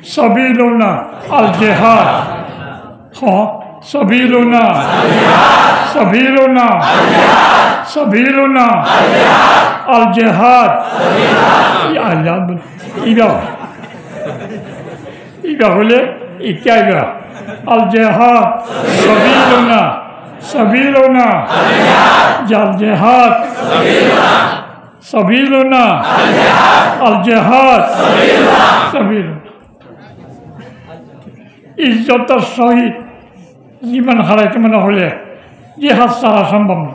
সাবিলুনা আল জিহাদ সাবিলুনা সাবিলুনা সাবিলুনা আল জিহাদ ইবা হলে ইকাইবা আল জিহাদ সাবিলুনা সাবিলুনা জাল জিহাদ সাবিলুনা আল জিহাদ সাবিলুনা ইজ্জতের সহিত জীবন হারাইতে মনে হলে জিহাদ ছাড়া সম্ভব না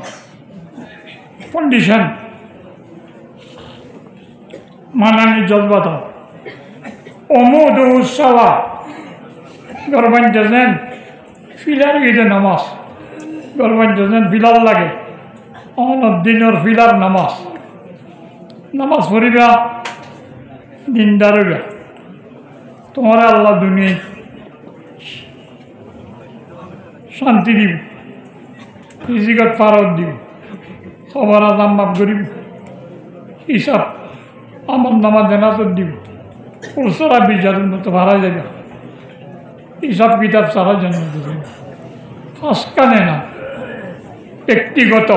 কন্ডিশন মানানি জজবাত অমুদ উৎসাওয়া গরবান জানেন ফিলার ঈদে নামাজ গরবান জানেন ফিলার লাগে দিনের ফিলার নামাজ নামাজ পড়িবা দিনদার হইবা তোমার আল্লাহ দুনিয়ায় শান্তি দিব রিজিকত ফারত দিব সবার আজাম মাফ করিব হিসাব আমার নামা জানাজত দিব পুরুষরা বিচারের মতো ভাড়া যাবে হিসাব কিতাব সারা জানাত দেবে ফাঁসকানে না ব্যক্তিগত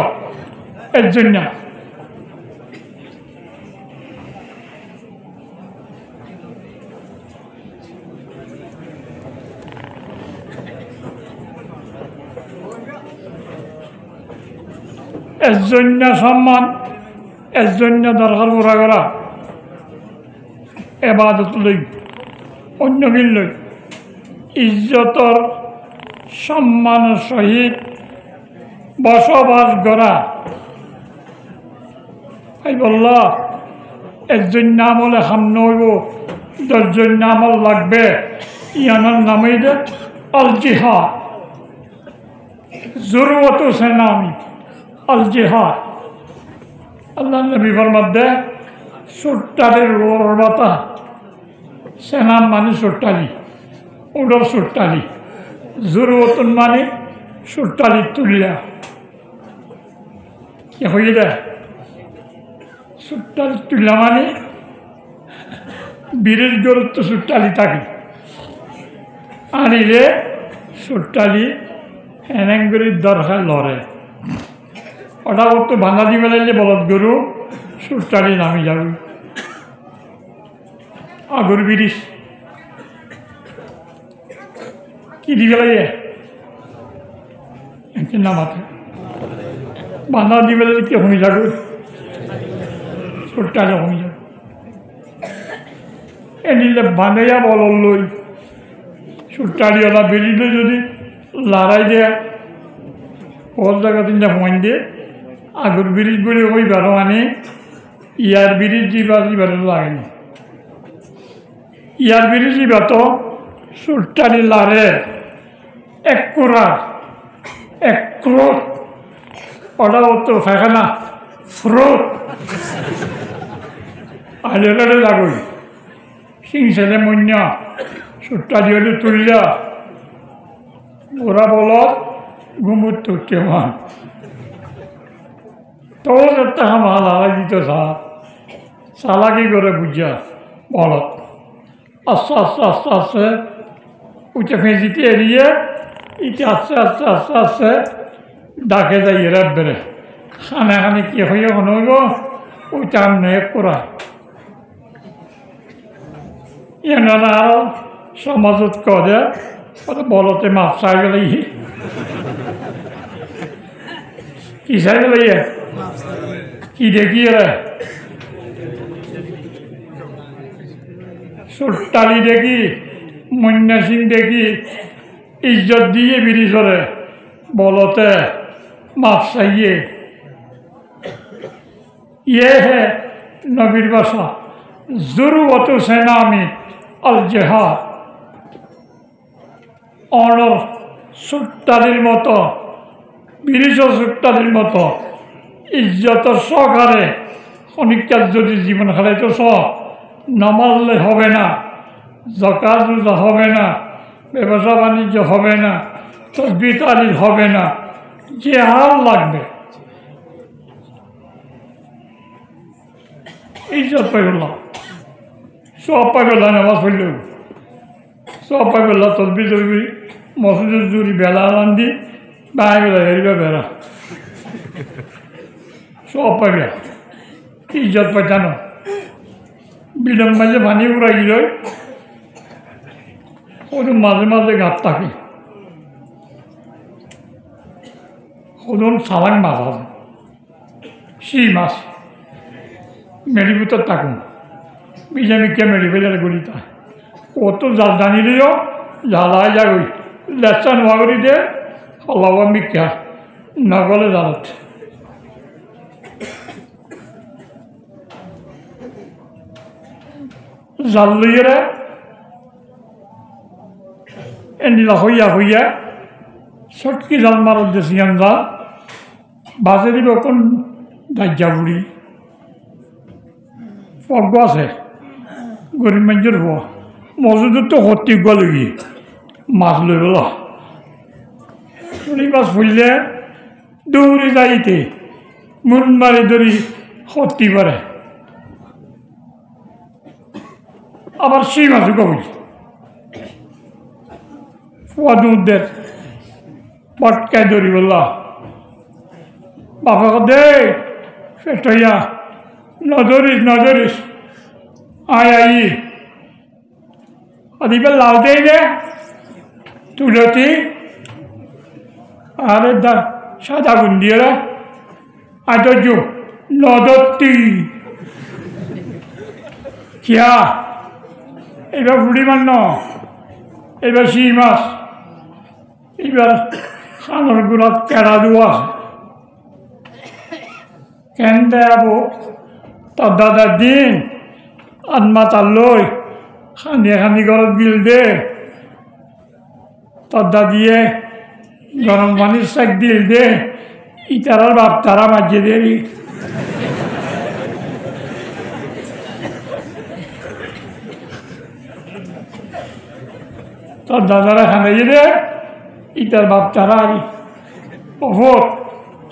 এর জন্য এর জন্য সম্মান এর জন্য দরকার পুরা করা এবাদত লই অন্য লই ইজ্জতর সম্মানের সহিত বসবাস করা এই বলল এর জন্য আমলে সামনে হইব যার জন্য আমল লাগবে ইয়ানোর নামেই দে আল জিহাদ জরুরত সেনামি আল জিহাদ আল্লাহ নবী ফরমাতে সুট্টালির ওরবাতা সেনাম মানে সুট্টালি উডর সুট্টালি জরুরতুন মানে সুট্টালি তুলিয়া কি হয়ে যায় সুট্টালি তুলিয়া মানে বীরের গুরুত্ব সুট্টালি থাকে আনিলে সুট্টালি এনেঙ্গুরির দরকার লড়ে ওটা তো বাঁধা দি বেলাইলে বলদ গরু সুট্টালি নামি যাবে আগর বিরিশ কি দি বেলাইয়ে নামাতে বাঁধা দি বেলাইলে কি হয়ে যাবে সুট্টালি হয়ে যাবে এনিলে বাঁধাইয়া বল লই সুট্টালিওয়ালা বেরিলে যদি লড়াই দেয় ওর জায়গা তিনটা ফোন দিয়ে আগর ব্রিজ বলে ওই বারো মানে ইয়ার ব্রিজ যাবার লাগেনি ইয়ার ব্রিজ যাবা তো সুট্টালি লারে এক কোরা এক ক্রোধ ওটাও তো ফাঁকানা ফ্রোত আলেলারে লাগই সিং ছেলে মন্য সুট্টালি হলে তুললা ওরা বল ঘুমুর তো কেমন তো একটা আমার হারাই দিত সালাকি করে বুঝা বল আস্তে আস্তে আস্তে আস্তে উঠে ফেঁচিতে এড়িয়ে ইটা আস্তে আস্তে আস্তে আস্তে ডাকে যাই এরা বেড়ে খানে খানে কি হয়ে হইব ওইটা নেক করা এনারা আরো সমাজত করে বলতে মাছ চাই গেলে কি চাই গেলে কি দেখি রে সুট্টালি দেখি মন্যা সিং দেখি ইজ্জত দিয়ে বিরিশরে বলতে মাপ চাইয়ে ইয়ে হে নবীর বাসা জরুরত সেনামি আল জিহাদ অনর সুট্টালির মতো বিরিশ সুট্টালির মতো ইজ্জতের সহকারে অনেকটা যদি জীবন হারাইতে নমারলে হবে না জাকাত রোজা হবে না ব্যবসা বাণিজ্য হবে না তসবিহ তাহলিল হবে না জিহাদ লাগবে ইজ্জত পাইল সব পাইল নামাজ পড়লেও সব পাই বেলা তলবি তলবি মসজিদের জুড়ি বেলা রান্ধি বাই বেলা হেরিবা বেড়া সব পাইবে ইজ্জত পাইতানো বিলম মাঝে পানি উড়াই গেল ওদের মাঝে মাঝে ঘাট থাকে ওদের সালাং মাছ আছে সেই মাছ মেরি ভিতর থাকুন বিজামিকে মেরি ফেলে গড়িতা অত জাল জানিলেও জ্বালাই যাগই লেচা নোয়া করি দে হলাব মিকা নগলে জালত জাল লইয়েরা এনিলা হইয়া হইয়া সটকি জাল মারত দেশিয়ান জাল বাজে দিব কোন দাজ্জা বুড়ি পর্ব আছে গরিব মানুষের হওয়া মজুদের তো হত্যি গলি মাছ লই বল চুরি মাছ ফুললে দৌড়ে যাইতে মুন মারি ধরি হত্যি পারে আবার সেই মাছও কবি ফুয়াদুদের পটকায় ধরি বললা বাবা দে ফেটাইয়া নজরিস আয় আই অদিবে লাল দেই রে তুলতি আরে দা সাদা গুন্ডিয়া আদর্য নদত্তি কিয়া এবার বুড়ি মান্য এবার শিং মাছ এবার খানোর গুড়াত কেড়া দেওয়া কেন দেয়াবো তার দাদার দিন আনমা তার লই খানি খানি ঘরত বিল দে তার দাদিয়ে গরম পানির শাক দিল দে ইতারার বাপ তারা মাঝে দেরি তার দাদারা খানাই দে ইতার বাপ তারা অভর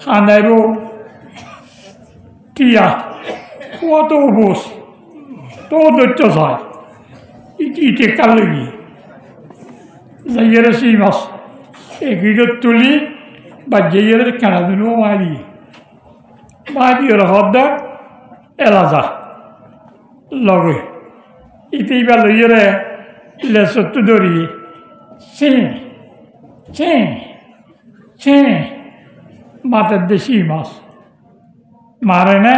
খানাইব টিয়া কত উপোস তো দৈত্য চায় ইটে কাল লাগি যাইয়ের সেই মাছ এগিয়ে তুলি বা যাইয়ের কেনা দিল মারি ওর হদ্দা এলাজা লগে ইতেই বা লইয়েরে লেসত্তু ধরিয়ে ছে মাথার দেশি মাছ মারে না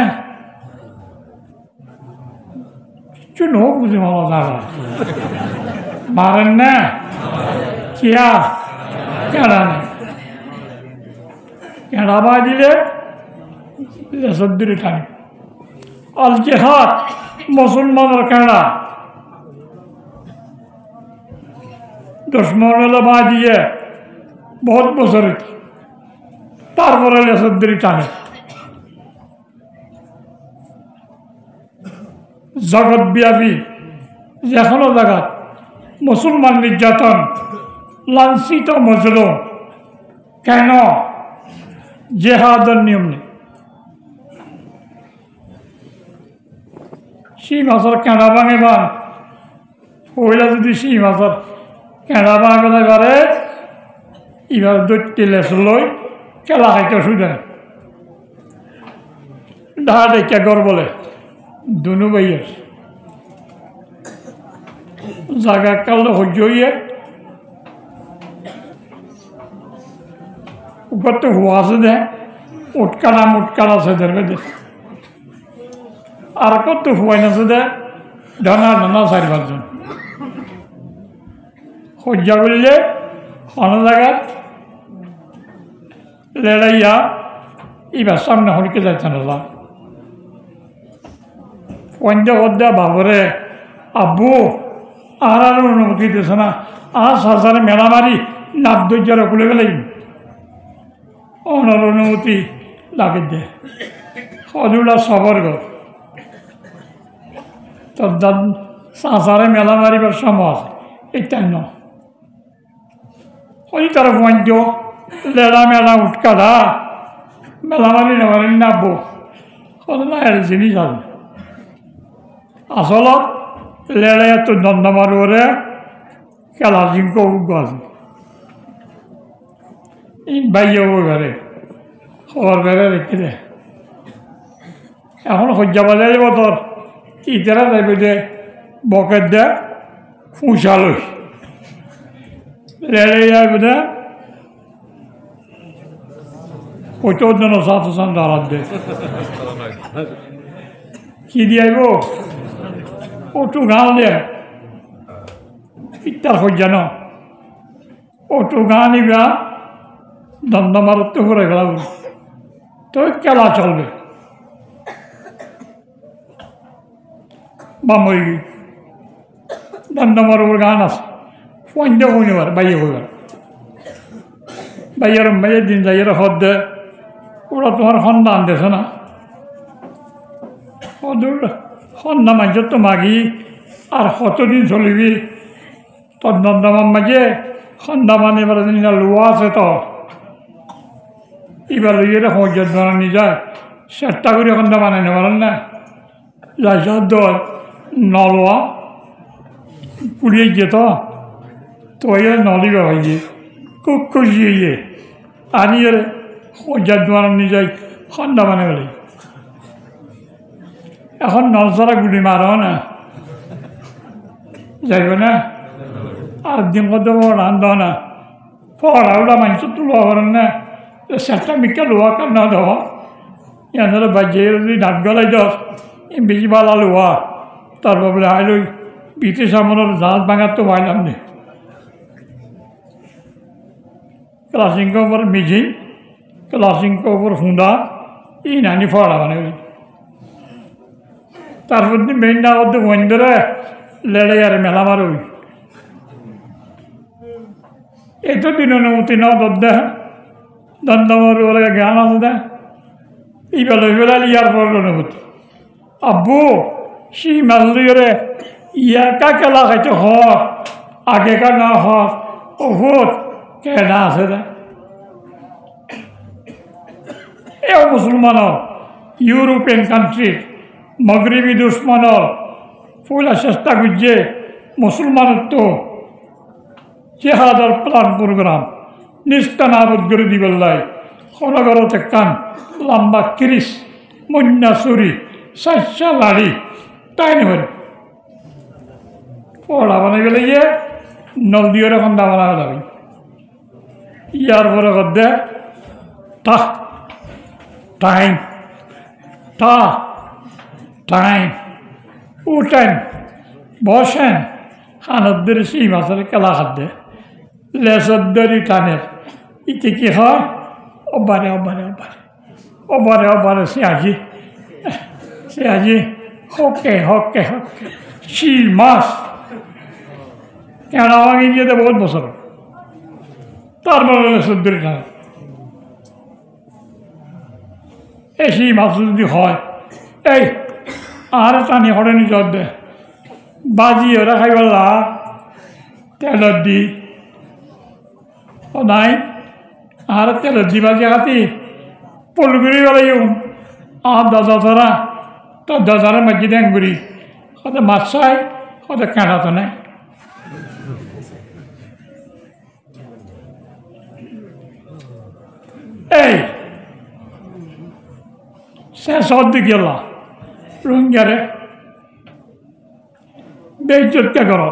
কিছু নো বুঝে মামা দাদা মারেন না কিয়া কেনা নেই কেনা বা দিলে লেসদ্দুরি টানি আল জেহাদ মুসলমানের কেনা দুশ্মনেলা বা দিয়ে বহুত বছর তারপরে লেসদ্দুরি টানে জগৎব্যাপী যেকোনো জায়গাত মুসলমান নির্যাতন লাঞ্ছিত মজলুম কেন জেহাদের নিয়ম নেই সেই মাছের কেনা ভাঙে বান হইলে যদি সেই মাছের কেনা ভাঙে পারে এবার দৈত্যে লেস লই খেলা খাইতে সুদে ডাহা ডেকে গড় বলে দুনু ভাইয়ের জায়গা কাল সহ্য হইয়ে উপর তো হুয়া আছে দে উটকানা মুটকানা আছে ধরবে দে আর কত হুয়াই আছে দে ঢানা ঢানা 4-5 জন সহ্য করলে অন্য জায়গায় লড়াইয়া এবার সামনে হলকে যাচ্ছে না পঞ্চা হদ্দা বাবরে আব্বু আর অনুমতি দিয়েছে না আর সারে মেলা মারি লাভ দৈর্যার খুলে গেলেই অনার অনুমতি লাগে দে সজুলা সবর গর তোর দাদ সারে মেলা মারিবার সময় আছে এটা ন ওই তার পঞ্চ লেড়া মেলা উটকাদা মেলা মারি নেওয়ার নাববো না এর জিনিস আছে আসলত লেড়াই তো দণ্ড মারুরে খেলা জিঙ্ক উগ্র আছে এই বাইয়ে ঘরে খবর বেড়ে রেখে দেয় এখন সজ্জা বাজারে বতর ইতারা যাইবে যে বকেট দে ফুসালই লেড়ে যাইবে দে কইতেও যেন সাতসান দাঁড়াত দে কি দিয়াইব ওটু গান দে ইত্যার সজ্জা ন ওটু গান নিবা দমদমারত ঘুরে গেলাম তো খেলা চলবে বামরি দমদমার উপর গান আছে ফোনটা কইবার বাইয়ে কইবার বাইয়ের বাইয়ের দিন যাইয়ের হদ দে ওরা তোমার সন্ধান দেছে না সন্ধ্যা মাঝে তো মাগি আর কতদিন চলিবি তোর দমদমার মাঝে সন্ধ্যা মানে এবার লোয়া আছে তো এবার ইয়ে সহ্যত বানানি যায় চেষ্টা করে সন্ধ্যা বানাইতে পারেন না যাইছ দল নলোয়া পুড়িয়ে যেত তো নলিবা ভাইয়ে খুব খুশি হইয়ে আনি সহ্যত বানানি যায় সন্ধ্যা বানাই বলে এখন নলছাড়া গুলি মারো না যাইব না আর দিন কত রান্ধ না পড়া ওটা মানুষ তুলা করেন না চেষ্টা মিকা লোয়া কার না দেওয়া ইয়াদের বাজিয়ে যদি ডাক গলাই দশ বেশি ভালো লোয়া তারপর বলে আইল ব্রিটিশ আমলের জাহাজ ভাঙার তো পাইলাম নে ক্লাসিংক উপর মিঝিং ক্লাসিংক উপর হুঁদা ই নানি ফড়া মানে তারপর দিন মেইনটা ওর বন্ধরে লেড়ে আর মেলা মার এই তো দিন অনুমতি নাও দে দন্দমর ওরা জ্ঞান আছে দে এই বেলা ইয়ার পর অনুভূতি আব্বু সি মালরে ইয়াকা খেলা খাইতে হ আগেকার না হ ওভূত কেনা আছে দে এও মুসলমানর ইউরোপিয়ান কান্ট্রি মগরিবি দুশ্মনর ফুলা চেষ্টা করছে মুসলমানের তো জেহাদর প্লান প্রোগ্রাম নিস্তানাবদ করে দিবেলাই সনগরতে কান লম্বা কিরিস মন্যা চুরি চাইসা লাড়ি তাই নয় পড়া বানাই পেলে গিয়ে নলদিওর এখন দা বানাবে যাবে ইয়ার পরে দে টা টাইম টা টাইম উঠেন বসেন খানদের সেই মাছের খেলা খাদ্যে লেসদ্দরি টানের ইতে কি হয় অবারে অবারে অবারে অবারে অবারে সে আজি হকে হকে হকে শিল মাছ কেন ভাঙি যেতে বহুত বছর তারপরে লেসদ্দরি টানে এই সেই মাছ যদি হয় এই আর টানি হরে নিজর দে বাজি ওরা খাইবেলা তেলত দি নাই আর তেলত দি বাজি খাতি পলগুড়ি বেলাইও আর দাদা ধরা তো দাদারা মাঝি দেন গুড়ি হতে মাছ চাই হতে কাঁটা তো নাই এই শেষর দিকে গেলা রোহিঙ্গারে বেইজ্জতকে কর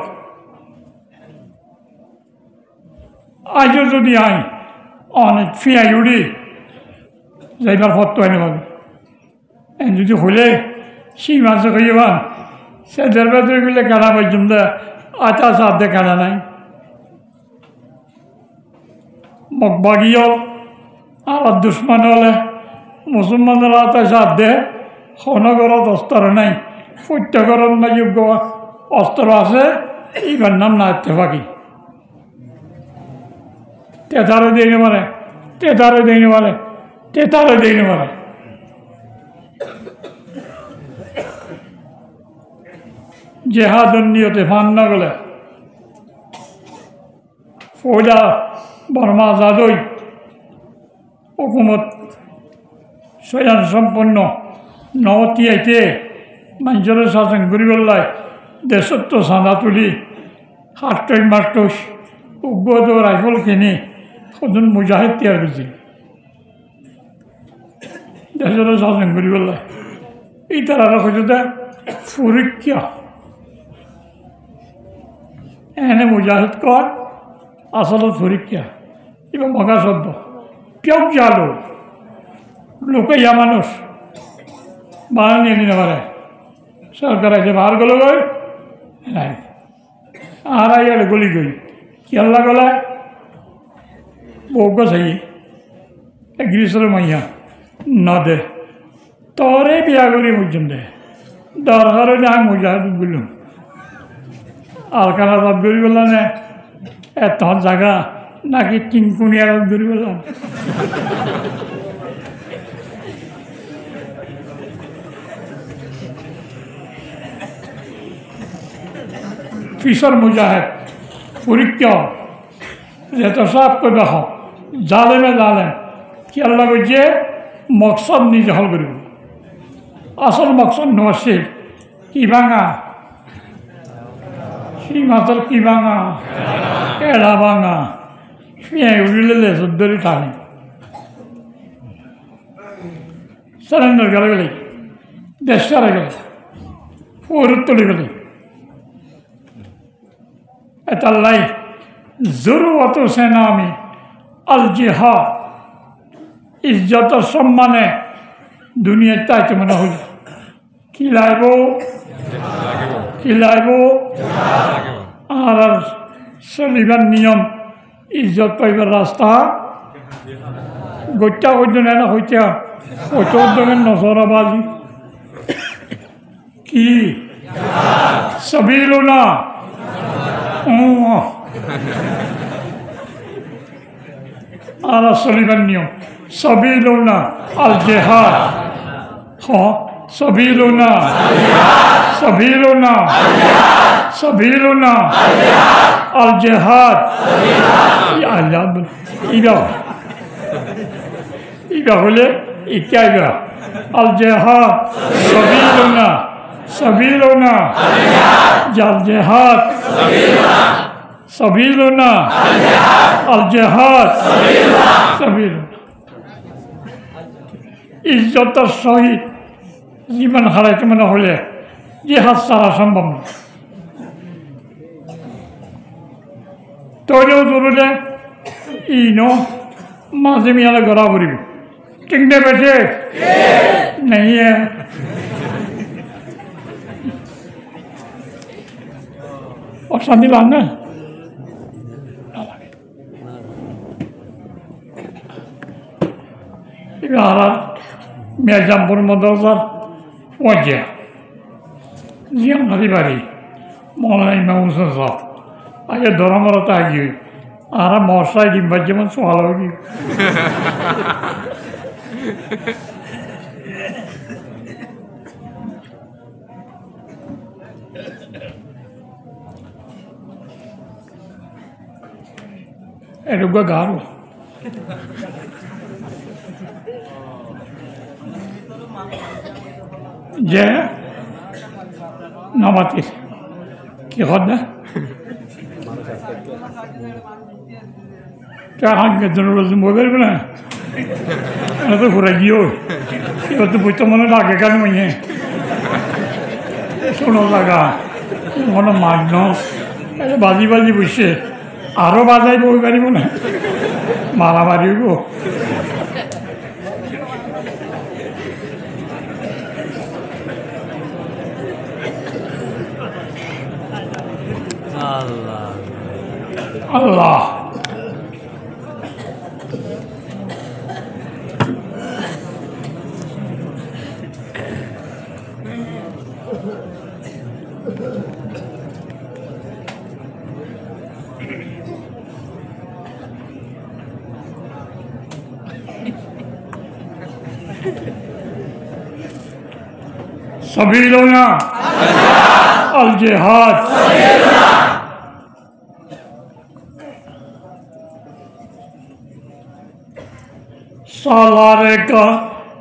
আজও যদি আই অনেক ফিয়াই উড়ি যাইবার ফত আনি পাবি যদি হলে সেই মাছে খাইবান সে দেড় গেলে কানা পর্যন্ত আচা সাথে কানা নাই মকবাগিও আর দুশ্মন হলে মুসলমানের আতা সাথ দে সনগরত অস্ত্র নাই সত্যগরত না যোগ্য অস্ত্র আছে এইবার নাম না ইত্তেফাকি তেতারে দিয়ে পারে তেতারে দিয়ে পারে তেতারে দিয়ে পারে জেহাদর নিয়তে ফান না গেলে ফৌজা বর্মা যাদই হুকুমত স্বয়ং সম্পন্ন নবতী আইতে মানুষের শাসন করিবেলাই দেশত্ব চাঁদা তুলি হাট্টই মাট্টস উগ্গত রাইফল কিনে সদন মুজাহিদ তৈয়ার করছিল দেশের শাসন করি বললে এই তারা হচ্ছে পরীক্ষা এনে মুজাহিদ কর আসলত পরীক্ষা এবং মগা শব্দ কেউ জালো লোকে ইয়া মানুষ বানান নিয়ে নিতে পারে সরকার আছে বার গেল গই নাই আর আইয়ালে গলি গই কেল্লা গলায় বউকে চাই গ্রীষ্মের মাইয়া না দে তরে বিয়া করি বুঝছেন দে দরকার হলে আমি মুজাহিদ বললাম আর কারা রদ করি বললাম না এত জায়গা নাকি তিনকুনিয়া রদ করি বললাম ফিসর মুজাহিদ পরীক্ষা যেটা সবকে দেখো জালেমে জালেম কি আল্লাহ বলছে মকসদ নিজে হল করিব আসল মকসদ নসে কি ভাঙা সেই মাছের কি ভাঙা কেড়া ভাঙা শুয়ে উড়িলে সদ্দরি টানে সারেন্ডার গেলে গেলে দেশ সারে গেলে ফৌরত তুলে গেলে এতাল্লাই জরুরত সেনামি আল জিহাদ ইজ্জত সম্মানে দুনিয়ার তাইতে মনে হল কি লাইব আর চলিবার নিয়ম ইজ্জত পাইবার রাস্তা গত্যা পর্যন্ত না হইতা অচোদ্দমের নজরাবাজি কি সাবিলুনা আর চলিবার নিয়ম সাবিলুনা আল জিহাদ সাবিলুনা সাবিলুনা সাবিলুনা আল জিহাদ ইবা হলে ইত্যাগা আল জিহাদ সাবিলুনা সাবিলুনা জাল জিহাদ সাবিলুনা আল জিহাদ সাবিলুনা ইজ্জতের সহিত জীবন হারাইতে মনে হলে জিহাদ ছাড়া সম্ভব না তৈরিও দূরে ইনো মাঝে মিয়ালে গড়া পড়িব ঠিক না বেঠে নেই অশান্তি লাগ না এবার মিয়াজামপুর মদরসার পর্যায়ে জিয়াম হাতি বাড়ি মৌলানা ইমাম হোসেন সাহেব আগে ধর্মরতা আগে আর মশাই ডিম্বার যেমন সোয়াল হয়ে এটুকু গাঢ় যে নামাতি কি হদ মোবাইল না এটা তো ঘুরে গিয়েও এবার তো বইতে মনে লাগে কেন মাইয়ে শোনো লাগা মনে মাগ্ন বাজি বাজি বসে আরও বাজাইব ওই পারিব না মারামারি হইব আল্লাহ সাবিলুনা আল জিহাদ सालारे का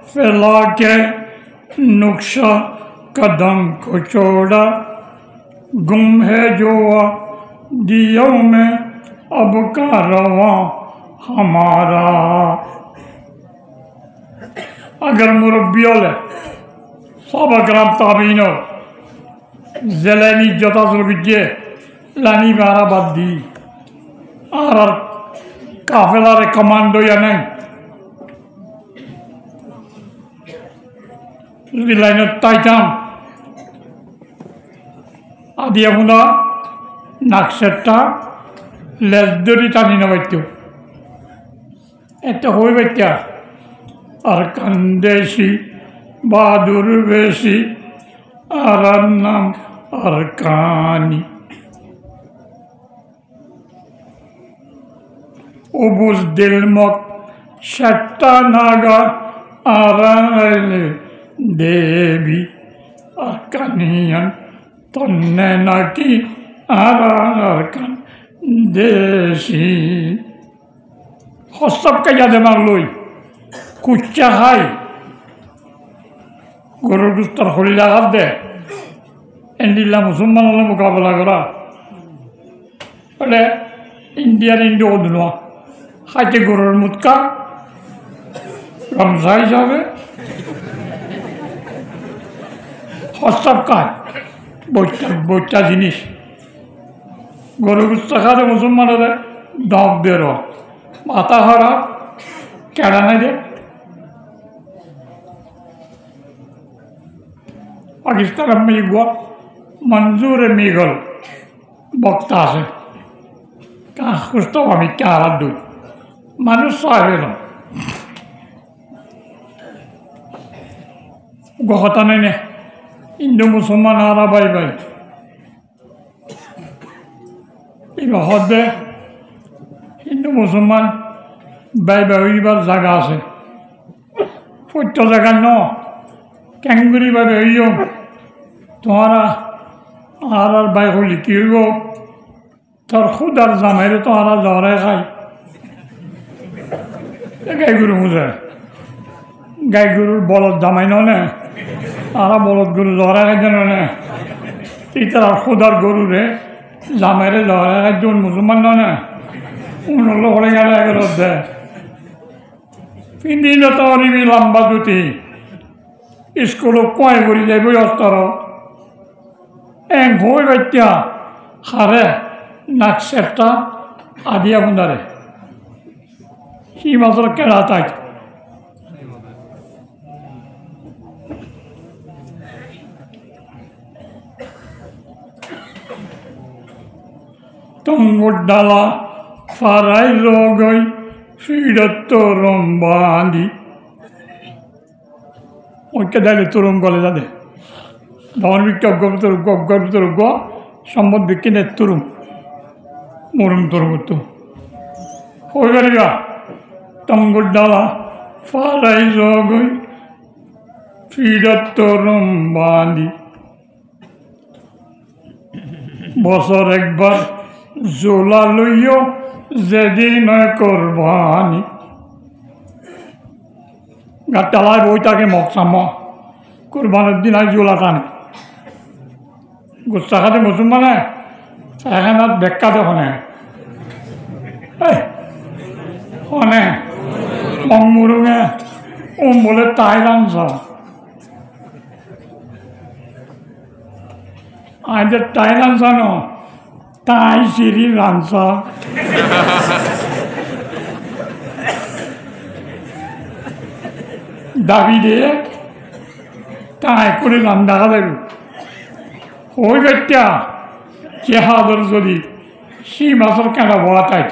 फैला के नुक्शा कदम को छोड़ा गुम है जो दियों में अब का रवा हमारा अगर मुरब्बी होले सब अकराम ताबीन ज़ेलेनी जोता ज़ुर्गिजे लानी बारा बद्दी आर काफिलारे कमांडो या नहीं लाइन ताइटाम आदिया मुना नाक्सेट्टा लेज़दरी टानी न बैठो ऐसा होए बैठा अरकंदेशी बहादुर वेशी आरन्नम अरकानी उबुस दिलमक शट्टा नागा आरन देवी अरकानियन तन्ने नाकी आरन अरकान देशी हस्सब का याद मारलोई कुच्चा हाई গরুর গুস্তার হলিলা হাত দে এন্ডিলা মুসলমান হলে মোকাবেলা করা বলে ইন্ডিয়ান ইন্ডিয়া ওদুয়া হাইতে গরুর মুৎকা রমজা হিসাবে হস্তাব কাজ বইটা জিনিস গরু গুস্তা খাতে মুসলমান হলে দম বেরো মাথা হারা কেডা নাই দে पाकिस्तान में हुआ मंजूर मेघल बक्ता से क्या खुश तो हमें क्या रद्दू मनुष्य है ना गहता नहीं ने इंदु मुसलमान आरा भाई भाई इबा हद्दे इंदु मुसलमान भाई भाई बार जगह से फुट जगह न कैंगुरी भाई भाइयों तुम्हारा आर भाई को लिखी हो तर खुद आर जमाइरे तुम्हारा दौरे खाई गाय गुरु मुझे गाय गुरु बलद जमाइन ने आरा बलद गुरु दौरे खाई जन ने इतर खुद आर गुरु रे जमाइरे दौरे खाई जो मुसलमान ने उन लोग होने गया है करो दे फिर दिन तो और भी लंबा जुटी इसको लोग कोई बुरी जाए भी अस्तारो एंग होए बच्चा हारे नाक्सेट्टा आदिया बुंदारे ही मतलब क्या रहता है तुम गुड्डाला फाराई रो गई फीडतो रोम्बांदी ওইকে দাইলে তরুণ গলে যাবে ধন বিক্ষোভ গর্বিত সম্পদ বিক্ষিনে তরুণ মরুম তরুণ হয়ে গেলিগা তঙ্গুর ডালা ফারাই জগই ফিরত তরুণ বাঁধি বছর একবার জোলা লইও যেদিন কোরবানি গাটালায় বইটাকে মকসাম কুরবানের দিন আই জোলা টানে গুচ্ছা খাতে মুসলমানে এখানে বেক্কা দেখনে হনে মংমুরুঙে বলে তাই রামস আজ তাই রামসানো তাই সিঁড়ি রামস দাবি দিয়ে তাই করে নাম দেখা দেবে ওই ব্যক্তি জেহাদর যদি সেই মাসের কেন বলা তাই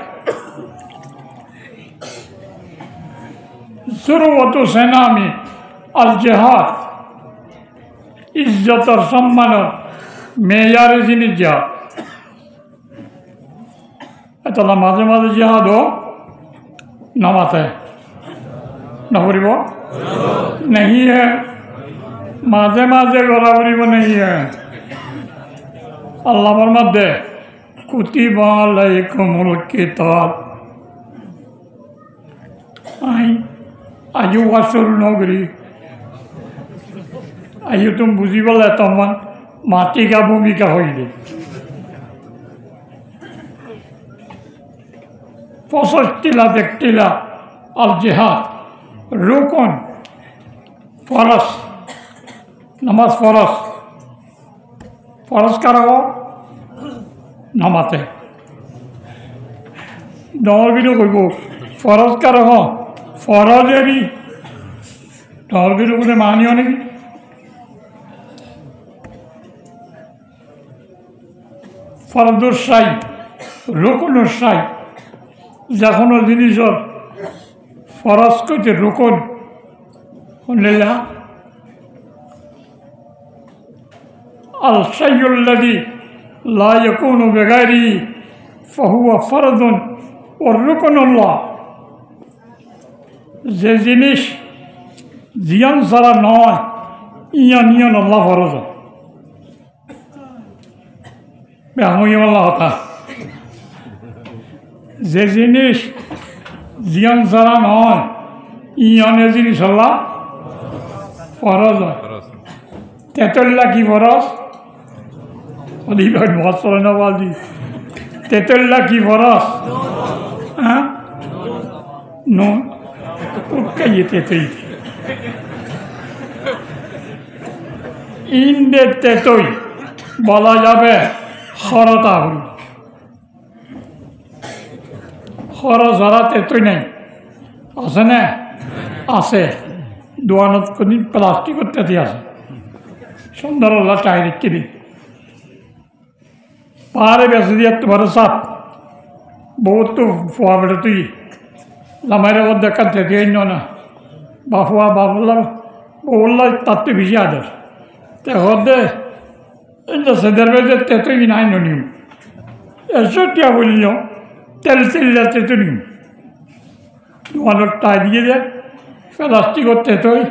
জরুরত সেনামি আল জেহাদ ইজ্জতর সম্মানের মেয়ারে জিনিস যা এটা মাঝে মাঝে জেহাদও নামাতে না করিব नहीं है माजे माजे बराबरी में नहीं है अल्लाह मध्य कुतिबा अलैकुमुल किताब आई आयु वासुर नौकरी आयु तुम बुझी बोले तमन माटी का भूमिका हो 65 টিলা আল জেহাদ রুকন ফরজ নামাজ ফরজ কারা নামাতে ডরবিরও কইব ফরজ কারা ফরজেরই ডরবিরও বলে মানিও নাকি ফরদুর সাই রুকুনুর সাই যে কোনো জিনিসের ফরজ কইতে রুকুন শুনলিলা আল শাইউল্লাযী লা ইয়াকুনু বিগাইরিহি ফাহুয়া ফরদুন ওয়া রুকুনুল্লাহ যে জিনিস জিয়ান ছাড়া নয় ইয়ান আল্লাহ ফরজ বেহমিয়াল্লাহ হতা যে জিনিস জিয়ান ছাড়া নয় ইয়ানের জিনিস আল্লাহ ফরজ হয় তেতল্লা কি ফরজ অলিভাই মত চলে না বালদি তেতল্লা কি ফরজ হ্যাঁ নো উৎকাইয়ে তেতই ইন্দে তেতই বলা যাবে খরতা হল খরচ হরা তেতই নাই আছে না আছে দোয়ানত কোনদিন প্লাস্টিকের তেতি আছে সুন্দর আল্লাহ টাইরিক কিনি পাহাড়ে বেসে দিয়ে তোমার সাপ বহুত তো ফোয়া বেড়ে তুই লামাইরে ওর দেখার তেতি না বাফুয়া বাবুল্লা বউল্লা তার তো বেশি আদর তে হদে সেদের বেজে তেতই নাই নিম এসটিয়া বলল তেল তেতো নিম দোয়ানোর টাই দিয়ে দেয় প্লাস্টিকের তেতই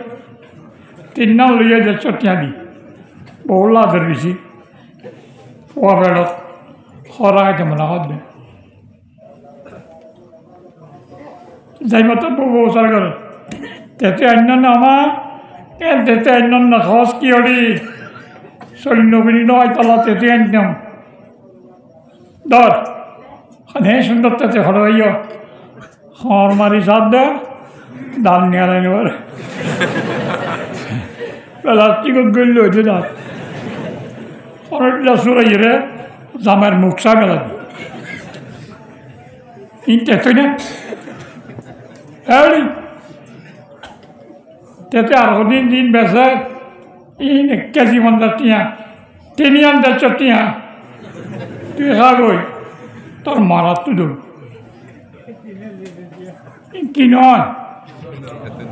3 নাম লইয়া যে চটিয়া দি বহুলা আদর বেশি ফোয়া বেড়ত খরা কেমন হবে যাই মতো বউ সার করে তেতে অন্য নামা তেতে অন্য না খস কি হরি সৈন্যবিনী নয় তলা তেতে আনতাম ধর হে সুন্দর তেতে হরাইয় হর মারি সাত দে দান নিয়ে নেবার প্লাস্টিকত গড়লে হয়েছে দাঁত অনেকটা সুরাই রে জামের মুখসা মেলা তেতই না তেতে আর দিন বেসে ইন 1 কেজি 50 টিয়া 3 আনতে চটিয়া তুই খাগই তোর মারা তুই দৌড় কি নয়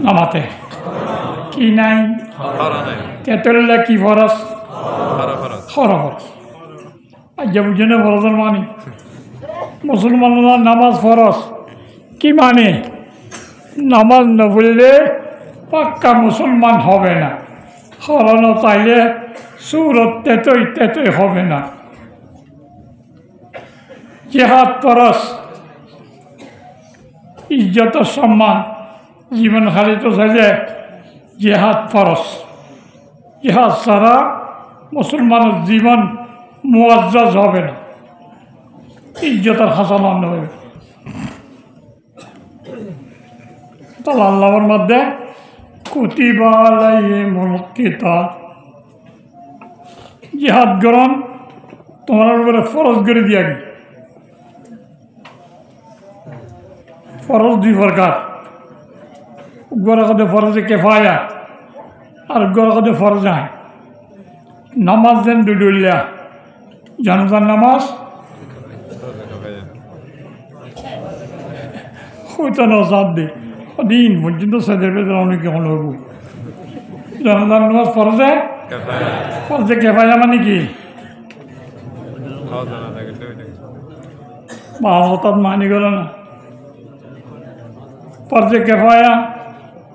নামাতে কি নাই তেতল্লা কি ফরস খরা ফরস আজ বুঝে না ফরজের মানি মুসলমানরা নামাজ ফরস কি মানে নামাজ না পড়লে পাক্কা মুসলমান হবে না হরানো তাইলে সুরত তেতই হবে না জেহাদ ফরস ইজ্জত সম্মান জীবন খালি তো চাইলে জেহাদ ফরস জেহাদ ছাড়া মুসলমানের জীবন মুআজ্জাজ হবে না ইজ্জতের হাসান হবে তাহলে আল্লাহর মধ্যে কুতিবা আলাইহিমুল কিতাল জিহাদ গ্রহণ তোমার উপরে ফরজ করে দিয়া গেল ফরজ 2 প্রকার গড়া কদে ফরজে কেফায়া আর গড়া কদে ফরজ আইন নামাজ দেন দুডুল্লা জানাজার নামাজ হইতো না সাত দে দিন পর্যন্ত সেদের ভেতরে অনেকে হল জানাজার নামাজ ফরজে কেফায়া মানে কি হঠাৎ মানি গেল না ফরজে কেফায়া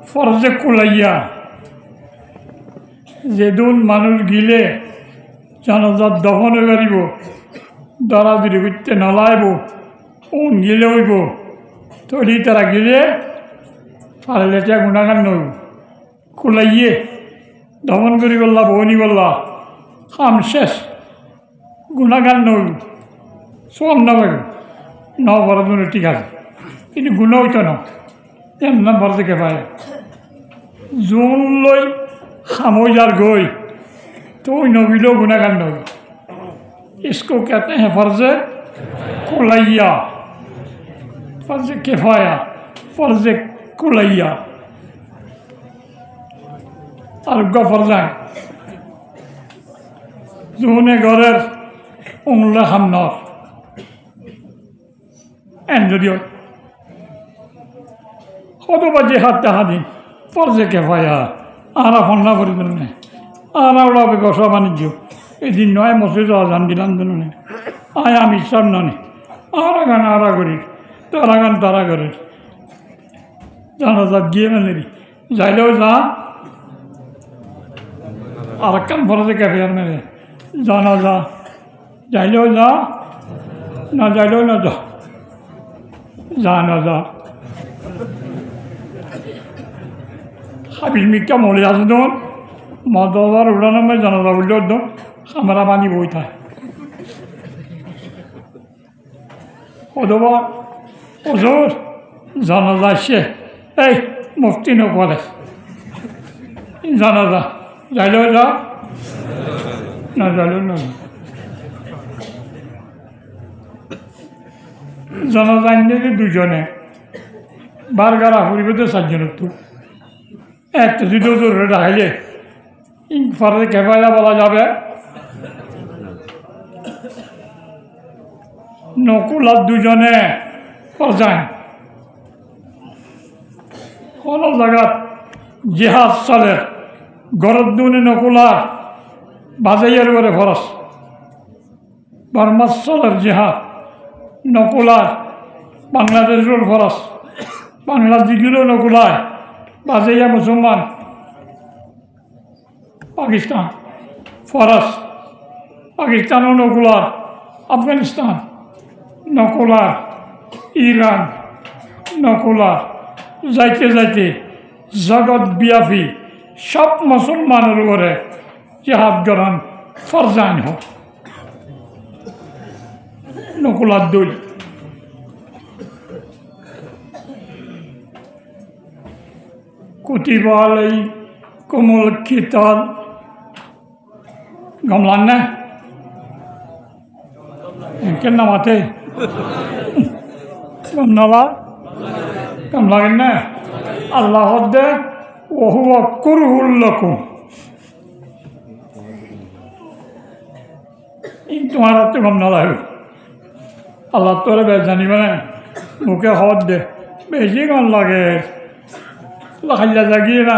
ফরজে কুলাইয়া যেদিন মানুষ গিলে জানাজাত দফন হয়ে পারিব দরাদরি করতে নলাইব গিলে হইব তৈরি তারা গিলে পারলে এটা গুণাগান নইব কুলাইয়ে দমন করি বললা বহনি বললা কাম শেষ গুণাগান নইব সব নবাইব ন বড় ঠিক আছে কিন্তু গুণ হইতো না এমন ফরজে কেফায়া জোন লই খামই যার গই তো ওই নগিলেও গুণাগান নয় इसको कहते हैं फर्ज कुलैया फर्ज किफाया फर्ज कुलैया আর ফরজান জোনে ঘরের উংলা হামনর এন যদিও কত বাজে হাত তাহাদিন ফরজে কেফায়া আরা ফন্না করে দিলেন আরা ওরা ব্যবসা বাণিজ্য এদিন নয় মসজিদ আজান দিলাম দিলেন আয় আমি সব নয় আরা গান আরা করি তারা গান তারা করে জানা যা গিয়ে মেলেরি যাইলেও যা আর একখান ফরজে কেফায়ার মেলে জানা যা যাইলেও যা না যাইলেও না যা জানা যা হাবিল মিকা মরে আছে তখন মদার উড়ানো মেয়ে জানাজা বললে একদম খামারা পানি বই থাকে অথবা ওজোর জানাজা সে এই মুফতি নকলে জানাজা যাইলেও যা না যাইলেও না জানাজা আনলে দুজনে বারগারা পরিবেদে চারজন তো একটা যদি জোরে ডাকাইলে ফরজে কেফায়া বলা যাবে নকুলার দুজনে ফরজান কোন জায়গাত জিহাদ চলে গরদ দুনে নকুলার বাজাইয়ের করে ফরস বর্মাচলের জিহাদ নকুলার বাংলাদেশের ফরস বাংলাদেশিরও নকুলায় বাজাইয়া মুসলমান পাকিস্তান ফরস পাকিস্তানও নকুলার আফগানিস্তান নকুলার ইরান নকুলার যাইতে যাইতে জগৎ ব্যাপী সব মুসলমানের উপরে জিহাদ গ্রহণ ফরজান হোক নকুলার দুই কুতিবা আলাইকুমুল কিতাল গমলান না কেন নামাতে গমনালা গমলাগেন না আল্লাহ দে ওহুয়া কুরহুল লাকুম তোমার তো গমনালা হইল আল্লাহ তোরে বেশ জানিবে না মুখে হদ দে বেশি গম লাগে লাগাইলা জাগিয়ে না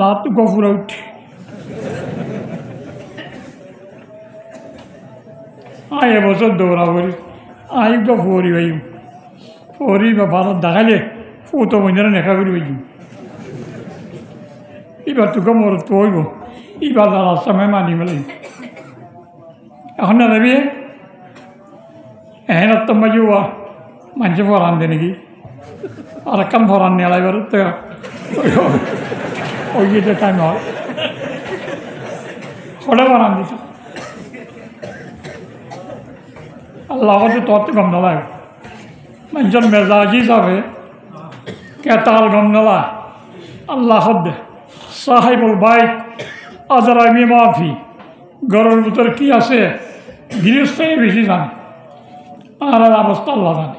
রাত গফুরে উঠে আয় এবছর দৌড়া করি আই তো ফরি ভাই ফরি বা ভারত দেখালে ফুটো বন্ধুরা নেখা করি ভাই এবার তোকে মরত তো হইব এবার রাস্তা মেয়ে মানি মেলাই এখন না যাবি এহেন অত্তম বাজি হওয়া মানুষে ফরান দে নাকি আর একখান ফরান নিয়ে এবার তো ওই যে টাইম হয় হলে ফরান দিত আল্লাহ তোর তো গম নলায় মানুষের মেজাজি যাবে কেতাল গম নলা আল্লাহ দে সাহেবুল বাইক আজার আমি মাফি ঘরের ভিতরে কি আছে গৃহস্থই বেশি জানে আর অবস্থা আল্লাহ জানে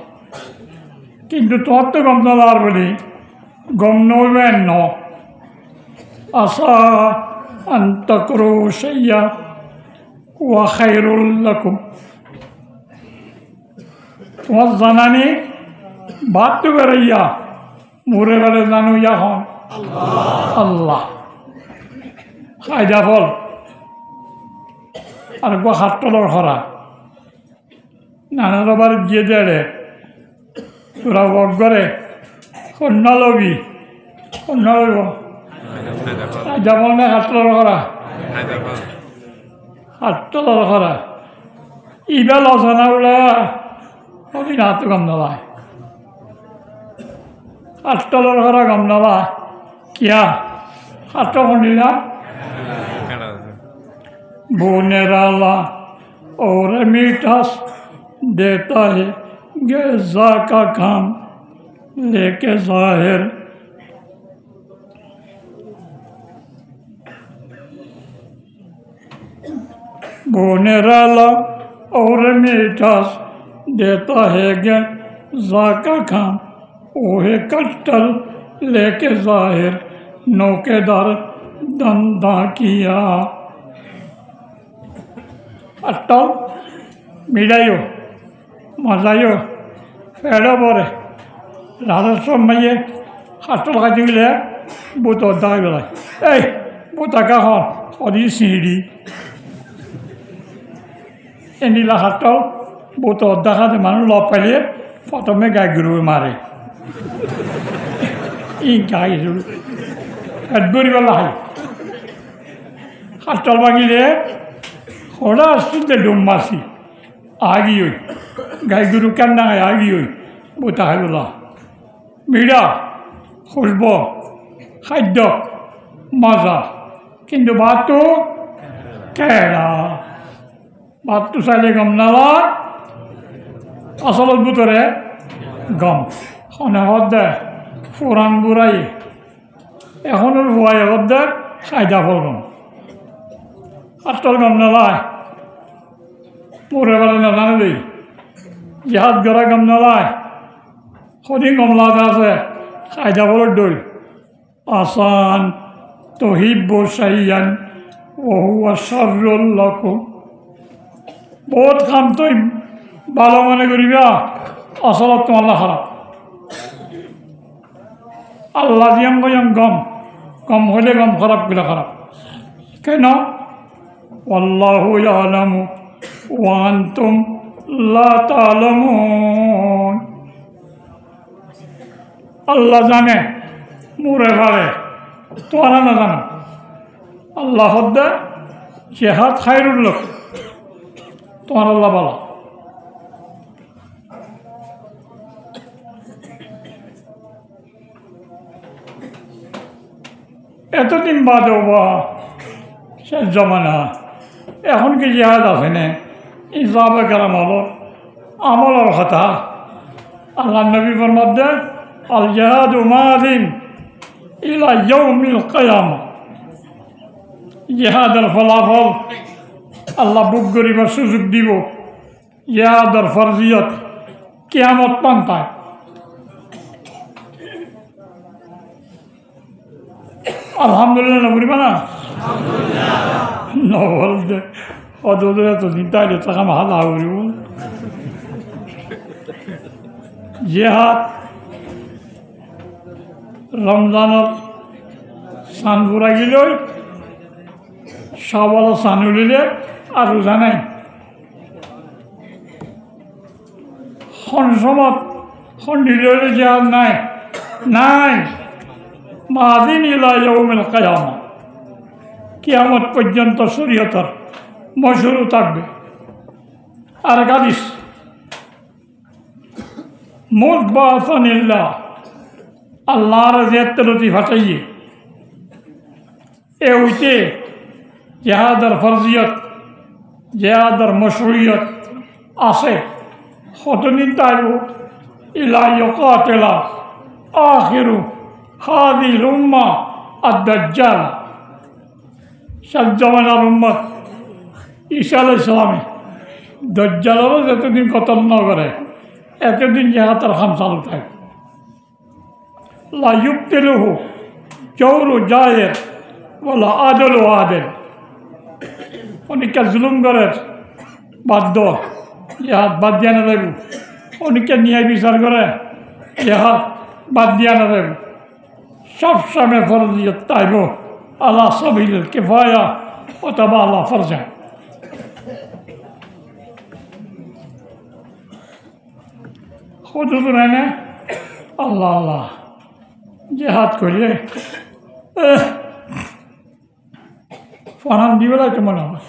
কিন্তু তোর তো গম নলার বলি গম নবেন ন আসা আন্তকরু সাইয়া ওয়া খায়রুল লাকুম তোমার জানানি বাদ তো বেড়াইয়া মরে বেড়ে জানো এখন আল্লাহ খাইদা ফল আর গো হাত তলর খরা নানার আবার গিয়ে দেড়ে তোরা বক করে কন্যা লবি কন্যা লব খাইদা ফল না হাত তলর খরা হাত তলর খরা ইবা লসানা উলা আমি না তো গম নলায় হাততলার ঘরা গম নলা কিয়া হাত শুনিলা বোনেরালা और मीठास देता है गेजा का काम लेके जाहिर बोनेराला और मीठास देता है गे जाका खाम ओहे कट्टल लेके जाहिर नौकेदार दंदा किया अट्टल मिलायो मजायो फेड़ो बोरे राधा समय हाटल का दिले बुतो दाग लाई ए बुता का हो और ये सीढ़ी inilah hatol butuh dahat mana lopelnya fotonya gak guru mare ini itu kadburi wallahi hatol bagile khoda sudah domasi agiyo gak guru kan na agiyo buta halullah mira khusbo khaddo maza kintu batu kera Batu sale gam nala, asal butore gam. Khana hodda, furan burai. Ekhonor huay hodda, saida folgam. Atol gam nala, pure bala na dane dei. Jihad gara gam nala, khodi gam lada se, saida folor dol. Asan, tuhibbu shayyan, wa huwa sharrul lakum. बहुत काम तो बालों मैंने करीबा असलत तो अल्लाह खराब अल्लाह दियम को young गम होले गम खराब किला खराब कहना वल्लाहु यालमु व अंतुम ला तालमून अल्लाह जाने मुरे भारे तो आना न जाना अल्लाह खुद जिहाद खैरुल लक তোমার আল্লাহ বলা এতদিন বাদে শেষ জমানা এখন কি জিহাদ আছে না ইসলামে কেরাম হলো আমলের কথা আল্লাহ নবী ফরমাতে আল জিহাদু মাদিন ইলা ইয়াউমিল কিয়ামা জিহাদের ফলাফল আল্লাহ বুক গরিবার সুযোগ দিব জিহাদের ফরজিয়ত কিয়ামত পান্তায় আলহামদুলিল্লাহ না বলিবা না নবলতে অদরে তো নিতাইলে টাকা মালা হইব জিহাদ রমজানের সান পুরা গেলেই সবল সান উলিলে আর রোজা নাই সমত দিলে জিহাদ নাই নাই মাদিন ইলা ইয়াউমিল কিয়ামা কিয়ামত পর্যন্ত শরীয়তের মশরু থাকবে আর এক হাদিস মুতবাসানিল্লাহ আল্লাহর জিয়ারতি ফাটাইয়ে এ হইতে জিহাদের ফরজিয়ত জিহাদের মশরুইয়ত আছে কতদিন তাইব ইলা ইয়াকাতিলা আখিরু হাদিল উম্মা আদ-দাজ্জাল শেষ জামানার উম্মত ঈসা আলাইহিস সালামে দাজ্জালও যতদিন কতল না করে এতদিন জিহাদের খাম চালু থাকে লা ইউবতিলুহু জাওরু জায়ের ওয়ালা আদলু আদেল অনেকে জুলুম করে বাধ্য জিহাদ বাদ দিয়া না দেব অনেকে ন্যায় বিচার করে জিহাদ বাদ দিয়া না দেব সব সময় ফরজিয়ত তাইব আলা সাবিলিল কিফায়া অথবা আলা ফরজা হুজুর না আল্লাহ আল্লাহ জিহাদ করিয়ে ফরান দিবে তো মনে হয়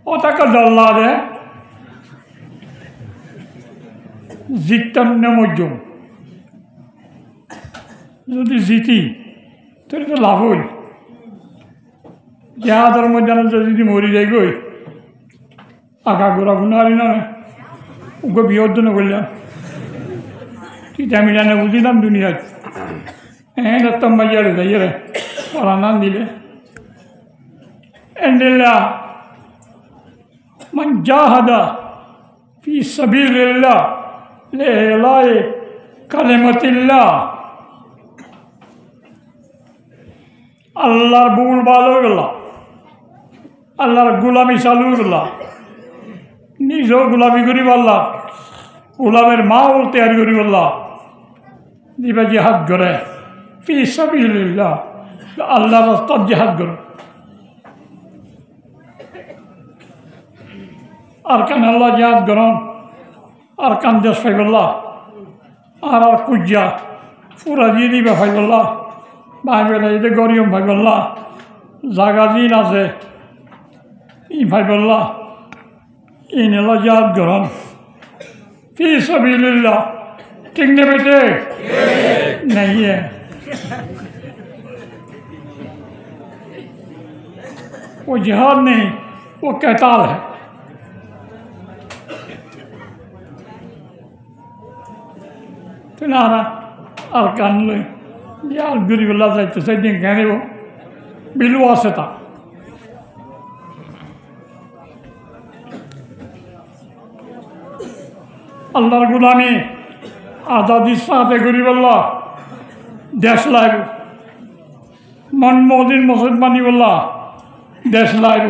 ও তাকে দল্লা দে জিততাম না মজ্জুম যদি জিতি তোর তো লাভ হইল জিহাদের মধ্যে যদি মরি যাই গই আঁকা গোড়া গুণারি না ওকে বিয়োজন করলাম চিঠা মিলানে বুঝিলাম দুনিয়ায় হ্যাঁ রাত্তাম বাজারে যাই রে পড়ানান দিলে এন্ডিল্লা মান জাহাদা ফি সাবিলিল্লাহ লিইলাই কালিমাতিল্লাহ আল্লাহর বুল ভালো গেল আল্লাহর গোলামি চালু গেল নিজেও গোলামি করি পারলা গোলামের মাও তৈরি করি পারলা দিবা জিহাদ করে ফি সাবিলিল্লাহ আল্লাহর রাস্তায় জিহাদ করে আর কান আল্লাহ জিহাদ করন আর কান দেশ ফাইবল্লাহ আর কুজ্জা পুরা দিয়ে দিবা ফাইবল্লাহ ভাই বেলা এই যে গরিয়ম ফাইবল্লাহ জাগা দিন আছে ই ফাইবল্লাহ ইন আল্লাহ জিহাদ করন ফি সাবিলিল্লাহ ঠিক না বেটে नहीं है वो जिहाद नहीं वो कैताल है तुम्हारा अरकान यार गरीबल्ला से तसदीन कहने वो बिलवा से था अल्लाह गुलामी आज़ादी साथे गरीबल्ला देश लाइब मनमोहन मुसलमानी बल्ला देश लाइब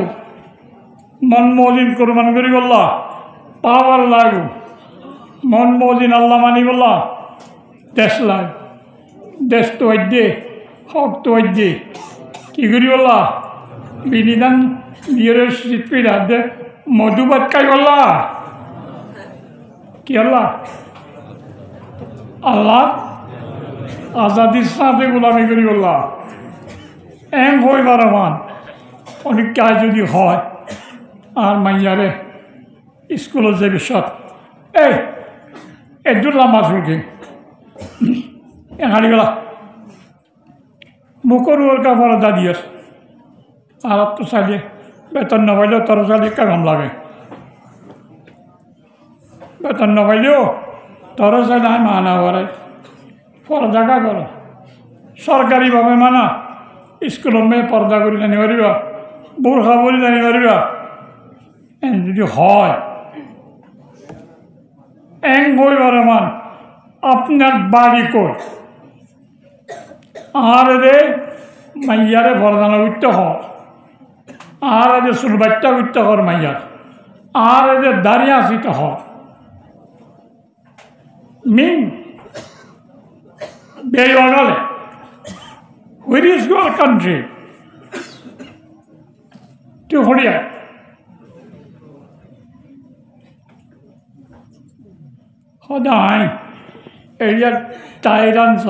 मनमोहन कुरबान गरीबल्ला पावर लाइब मनमोहन अल्लाह मानी बल्ला देश लाइब देश तो अज्जे हक तो अज्जे कि गरीबल्ला बिनिदान बियरे सिटपी राधे मधुबात काई बल्ला कि अल्लाह আল্লাহ আজাদির সাথে গোলামি করি বললাম এম হই বারমান অনেক কাজ যদি হয় আর মাইয়ারে স্কুলের যে বিষয় এই এদুল্লাহ মাসুলকে হারি গেলা মুখর ওরকা বড় দাদিয়াস আর তো চালিয়ে বেতন না পাইলেও তোর চালিয়ে কাম লাগে বেতন না পাইলেও তোর চাইলে মানা করে পর্দা কা করো সরকারিভাবে মানা স্কুলের মেয়ে পর্দা করি জানি পারিবা বোরখা বলি জানি পারিবা যদি হয় এং বই বারে মান আপনার বাড়ি কই আর রে মাইয়ারে পর্দানা উঠতে হর আর এদের সুলবাচ্চা উঠতে হর মাইয়ার আর এদের দাঁড়িয়ে আসিতে হর Min Beyogale. Where is your country? To Korea. Hodai. Area Thailand.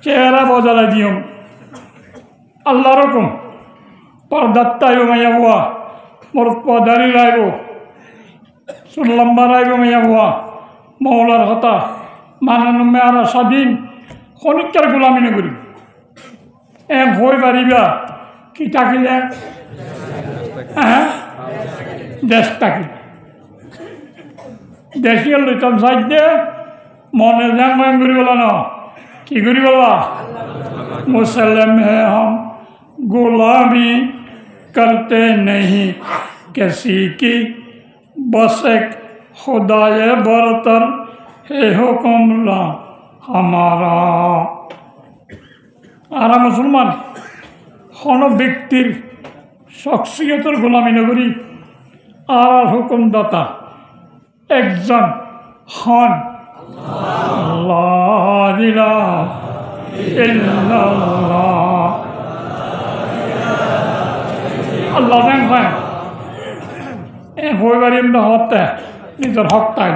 Chera bodala dium. Allah rokum. Pardatta yumayawa. Morpadari laibo. सुल्लम्बा राइबो में हुआ मौलार हता मानन में आरा स्वाधीन खनिकर गुलामी ने करी एम होई बारिबा की ताकिले देश ताकिले देशियल लिटम साइडे मने जान में करी बोला ना की करी बोला मुसलम है हम गुलामी करते नहीं किसी की बस एक खुदाए बरतर है हुक्मला हमारा आरा मुसलमान কোনো ব্যক্তির শখসিয়তের গোলামি নগরী আর হুকুমদাতা একজন হন আল্লাহ ইলাহা ইল্লাল্লাহ আল্লাহ জানেন হয়ে বাড়ি এমনি হতে নিজের হক তাই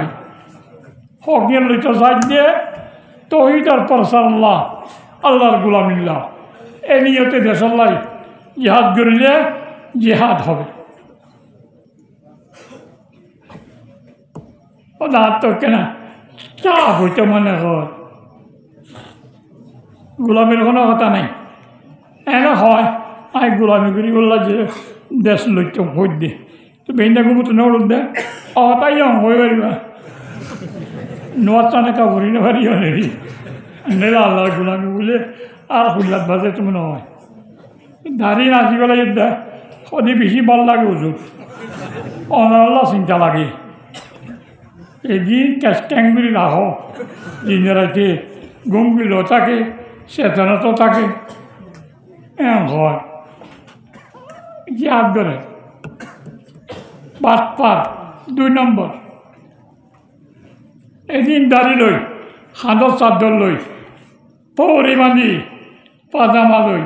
হক নিয়ে লইতে যাই দিয়ে তহিদার পরসার আল্লাহ আল্লাহর গুলামিল্লাহ এ নিয়তে দেশাল্লাহ জিহাদ করিলে জিহাদ হবে ও না তো কেনা চা হইতে মনে হয় গোলামির কোনো কথা নাই এনে হয় আই গোলামি করি বললা যে দেশ লইতে ভোট দিয়ে তো বেইন্দা গুবুত নড়ুন দে তাই হয়ে পারিবা নোয়ার চানে কাপড়ি না পারি নেরি নেলা আল্লাহর গুলামি বলে আর হুল্লাত বাজে তুমি নয় দাঁড়িয়ে নাচি বেলা দে সদি বেশি ভাল লাগে ওজুর অনাল্লা চিন্তা লাগে এদিন ক্যাস্ট্যাংগুলি রাখো দিনে রাতে ঘুমগুলো থাকে চেতনা তো থাকে হয় ইয়াদ ধরে বাটপার 2 নম্বর এদিন দাড়ি লই হাঁদর চাদর লই পৌরি বাঁধি পাজামা লই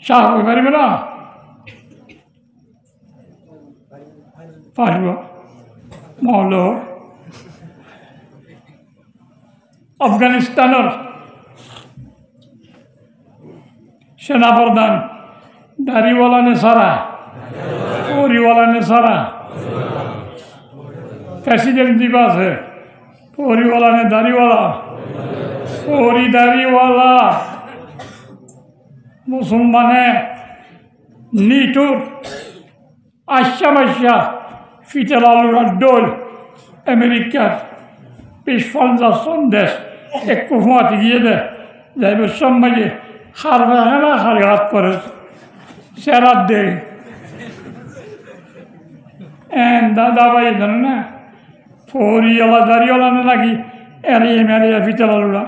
চাহ হয়ে পারিবে না পারিব মহল আফগানিস্তানের সেনাপ্রধান দাড়িওয়ালা নে সারা পৌরিওয়ালা নে সারা প্রেসিডেন্ট দিবা আছে পৌরিওয়ালা নে দাড়িওয়ালা পৌরি দাড়িওয়ালা মুসলমানে নিটুর আশা মাসা ফিটেল আলুরার ডোল আমেরিকার 50 সন্দেশ এক কুফুয়াতে গিয়ে দেয় যাইব সম্মাজে হার না হার হাত করে সেরাত দেয় দাদা ভাই জানে না ফরিওয়ালা দাড়িওয়ালা না নাকি এড়িয়ে মেরিয়ে ফিটেল আলুরা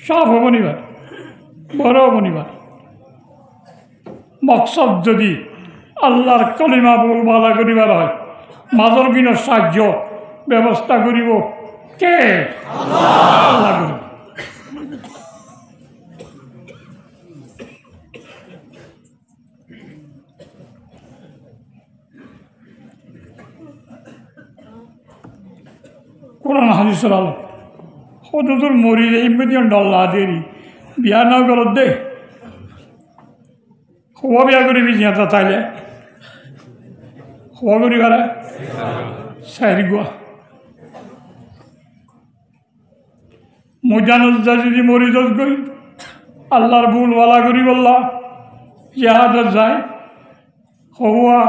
সব হব নিবার বড় হব নিবার মকসদ যদি আল্লাহর কলিমা বলবালা করিবার হয় মাজর কিনোর সাহায্য ব্যবস্থা করিব কে আল্লাহ করিব কোরআন হাদিসের আলো কতদূর মরিলে ইমেদিয়ন ডল্লা দেরি বিয়া না করত দে হওয়া বিয়া করিবি জিয়াতা তাইলে হওয়া করিবারে সাইরি গোয়া মজানুদ্দা যদি মরিদত গই আল্লাহর ভুলওয়ালা করি বললা জিহাদত যায় হওয়া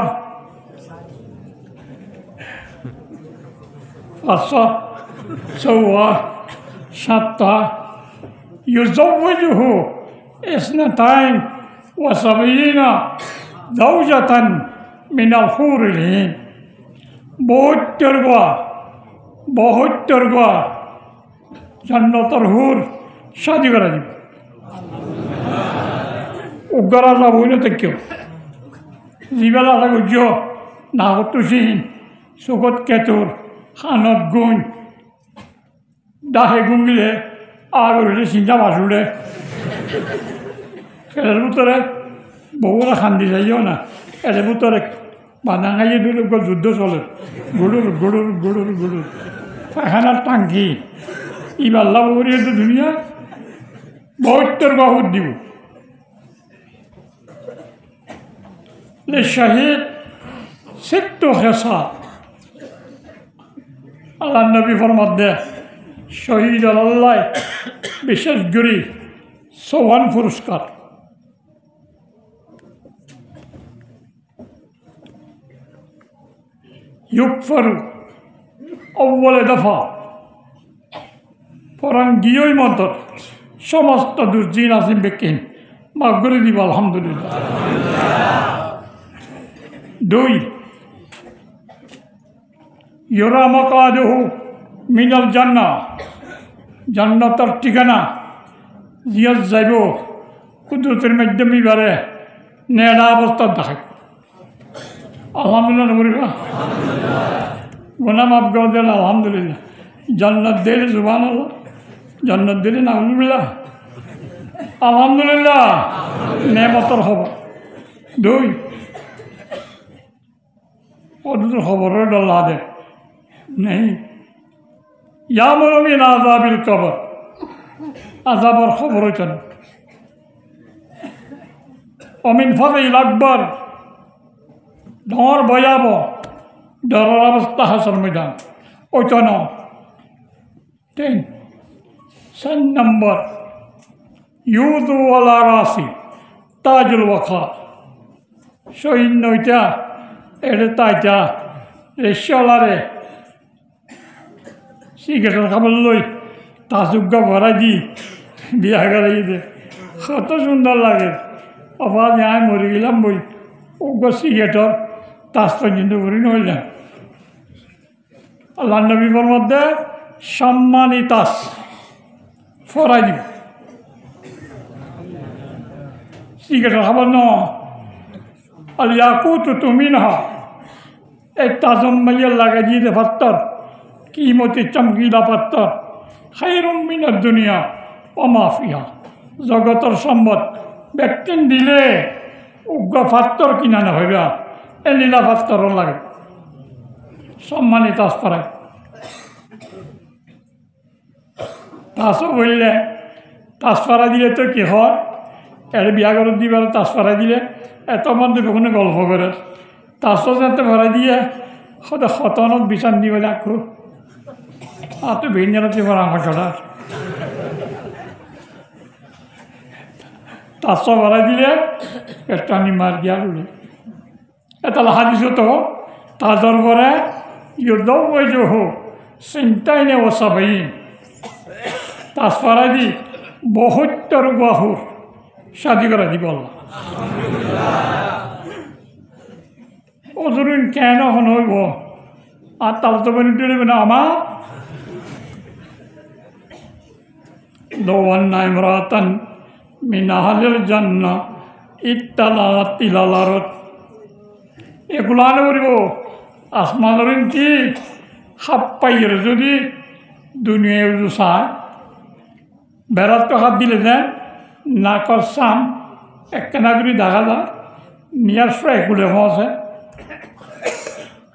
500 سوى شطة يزوجه 72 زوجة من الحور العين বহুত তরগা জান্নাতের হুর শাদি করা দিব উগ্রা লাভ হইলে কেউ জিবেলা লাগুজ না তুসিন চকত কেতুর খানত গুণ দাহে গুঙ্গিলে আর উঠে চিন্তা বাসুড়ে এর ভিতরে বহুরা খান্দি যাইও না এর ভিতরে বাঁধা খাইয়ে দিলে যুদ্ধ চলে গুড়ুর গুড়ুর গুড়ুর গুড়ুর পায়খানার টাঙ্কি ইবাল্লা বউরিয়ে তো দুনিয়া বহুত্তর বহুত দিব শহীদ সিদ্ধ হেসা আল্লাহ নবী ফরমাদ্দে শহীদ আল্লাহ বিশেষ করে সোহান পুরস্কার ইউকফারু অব্বলে দফা পরাণ গিয়েই মন্তর সমস্ত দুর্জিন আসিম বেকিন মাফ করে দিব আলহামদুলিল্লাহ 2 ইউরা মাকাদুহু মিনাল জান্নাহ জান্নাতের ঠিকানা জিয়াত যাইব কুদরতের মাধ্যমে বারে নেড়া অবস্থা দেখায় আলহামদুলিল্লাহ নবরিবা গুনাহ মাফ করে দেন আলহামদুলিল্লাহ জান্নাত দিলে সুবহানাল্লাহ জান্নাত দিলে নাউজুবিল্লাহ আলহামদুলিল্লাহ নেমতর খবর 2 ওদের খবরের ডল্লা দে নেই ইয়ামুরমিন আযাবিল কবর আযাবের খবর হইতেন অমিন ফাযিল আকবর ডর ভয়াবহ ডরের অবস্থা হাসর ময়দান ওইটা না 10 নম্বর ইউদু আলা রাসি তাজুল ওয়াকার সৈন্য ওইটা এটা তাইটা রেশলারে সিগারেট খাবার লই তাজুগ্য ভরাই দি বিয়া করাই দে কত সুন্দর লাগে আবার আমি মরে গেলাম বই উগ্র সিগারেটর তাজ পর্যন্ত করি নইলাম আল্লাহ নবীর মধ্যে সম্মানী তাস ফরাই দিব সিগারেট খাবার ন আলিয়াকু তো তুমি না এই তাজম মাইয়া লাগাই দিয়ে দে পাত্তর কিমতি চমকিলা পাত্তর খাইরুম মিনার দুনিয়া অমাফিয়া জগতের সম্পদ ব্যক্তিন দিলে উগ্র পাত্তর কিনা না হইবা এ লীলা পাত্তরও লাগে সম্মানী তাস পাড়ায় তাসও বললে তাস পাড়া দিলে তো কি হয় এর বিয়া করে দিবার তাস পাড়াই দিলে এত মধ্যে কোনো গল্প করে তাসও যাতে ভরাই দিয়ে সদায় সতনত বিচান দিব রাখো আর তো ভিন্নাতে ভরা আমার ছড়া তাসও ভরাই দিলে একটা নিমার গিয়া বলে এটা হাদিস তো তাজর পরে যুদ্ধ যে হোক চিন্তাই নে ও সবাই তাস পাড়াই দি বহুত্তর বাহুর শাদি করা দিব আল্লাহ ওজরুন কেন হন হইব আর তাল তো বেনিতে নেবে না আমার দোয়ান্না ইমরাতান মিন আহলিল জান্নাহ ইত্তালাত ইলাল আরদ এগুলো আনে করিব আসমানের কি হাত পাইয়ের যদি দুনিয়ায় চায় বেড়ার তো হাত দিলে দেন নাকর চাম একখানা করে দেখা যায় নিয়ার ফ্রাই খুলে আছে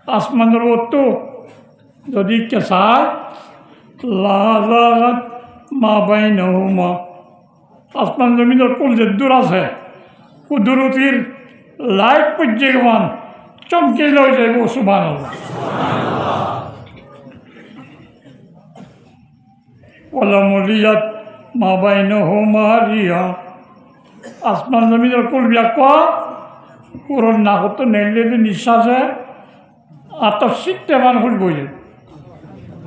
আসমানের তো যদি কেঁচায় লাজাত মা বাই নহমা আসমান জমিনের কুল যে দূর আছে কুদরতির লাইট পর্যায়মান চমকে লয়ে যাইব সুবহানাল্লাহ ওয়ালা মুলিয়াত মা বাই নহমা রিয়া আসমান জমিনের কুল ব্যাকা পুরন না হতো নেলে নিঃশ্বাসে আত্ম শিখতে মান হল বই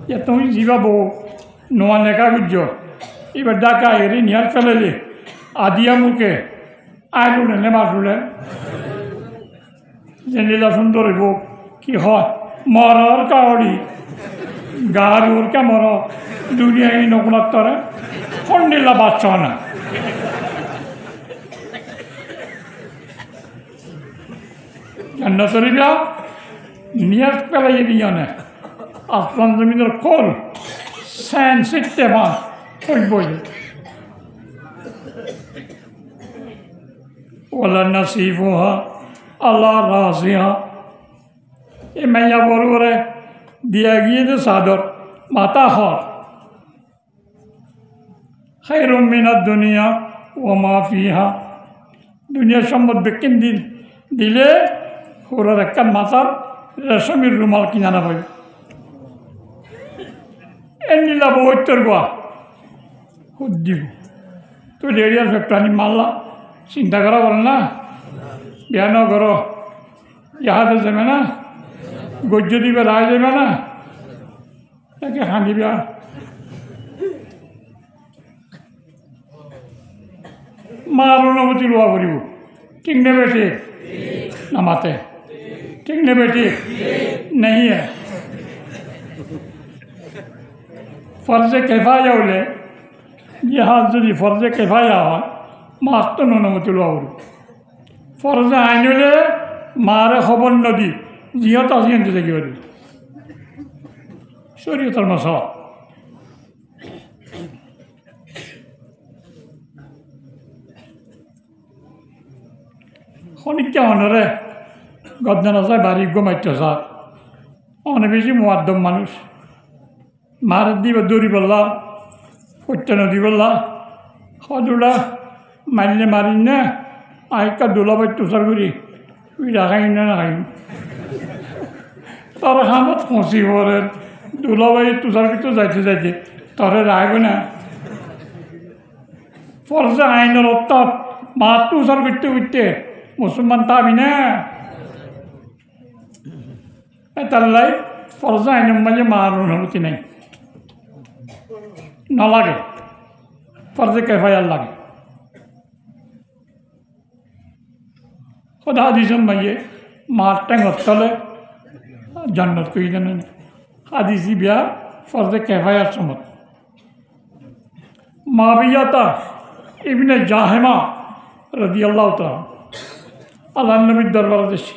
এ তুমি যাবো নোয়া নেকা বুঝছ এবার ডাকা এরি নিয়ার ফেলেলে আদিয়া মুখে আইলুনে নেমাটুলে যে নীলা সুন্দর হইব কি হয় মরার কাউরি গারুর কে মর দুনিয়ায় নকুনার তরে খন্ডিলা বাচ্চা না জান্নাতরিবা নিয়াজ পেলাই দিয়ে না আসমান জমিনের কল স্যান শিখতে পান ওই বই ওলা নাসিফুহা আল্লাহ রাসিহা এ মাইয়া বড় করে দিয়া গিয়ে যে চাদর মাথা হর খায়রুম মিনাদ দুনিয়া ও মা ফিহা দুনিয়ার সম্পদ ব্যক্তি দিলে ওরার একটা মাথার রেশমের রুমাল কিনা না পাবে এর নীলা বৈত্তর গোয়া খুব দিব তুই রেডিয়ার ফ্যাক্টরি মারলা চিন্তা করা বল না বিয়া ন করো ইহাতে যাবে না গজ্য দিবে রায় যাবে না তাকে হাঁদিবা মার অনুমতি লোয়া করিব ঠিক নেবে ঠিক না মাতে ঠিক নেবে ঠিক नहीं है ফরজে কেফায়া হলে জিহাদ যদি ফরজে কেফায়া হয় মার তো অনুমতি লোয়া করিব ফরজে আইন হলে মারে খবর নদী জিহত আজি আনতে থাকিব শরীয়তের মাসা খনিকা মনরে গদ্দান যায় বাড়ি গমাইতে স্যার অনেক বেশি মোয়াদ্দম মানুষ মার দিব দৌড়ি বললা সত্য নদী বললা সদুলা মারিলে মারিন না আইকা দোলাবাই তুষার করি তুই রাখাই না রাখাইম তার হামত ফসি পরে দোলাবাই তুষার কিন্তু যাইতে যাইতে তরে রাখব না ফরজে আইনের অর্থাৎ মা তুষার করতে করতে মুসলমান তাবি না তাল্লাই ফরজা আইনের মাঝে মার অনুমতি নেই না লাগে ফরজে কেফায়ার লাগে খোদা হাদিসের মাঝে মার ট্যাঙ্গর তলে জান্নাত কই জানেন হাদিসি বিয়া ফরজে কেফায়ার সমত মাবিয়াতা ইবনে জাহেমা রাদিয়াল্লাহু তাআলা আল্লাহর নবীর দরবারে এসে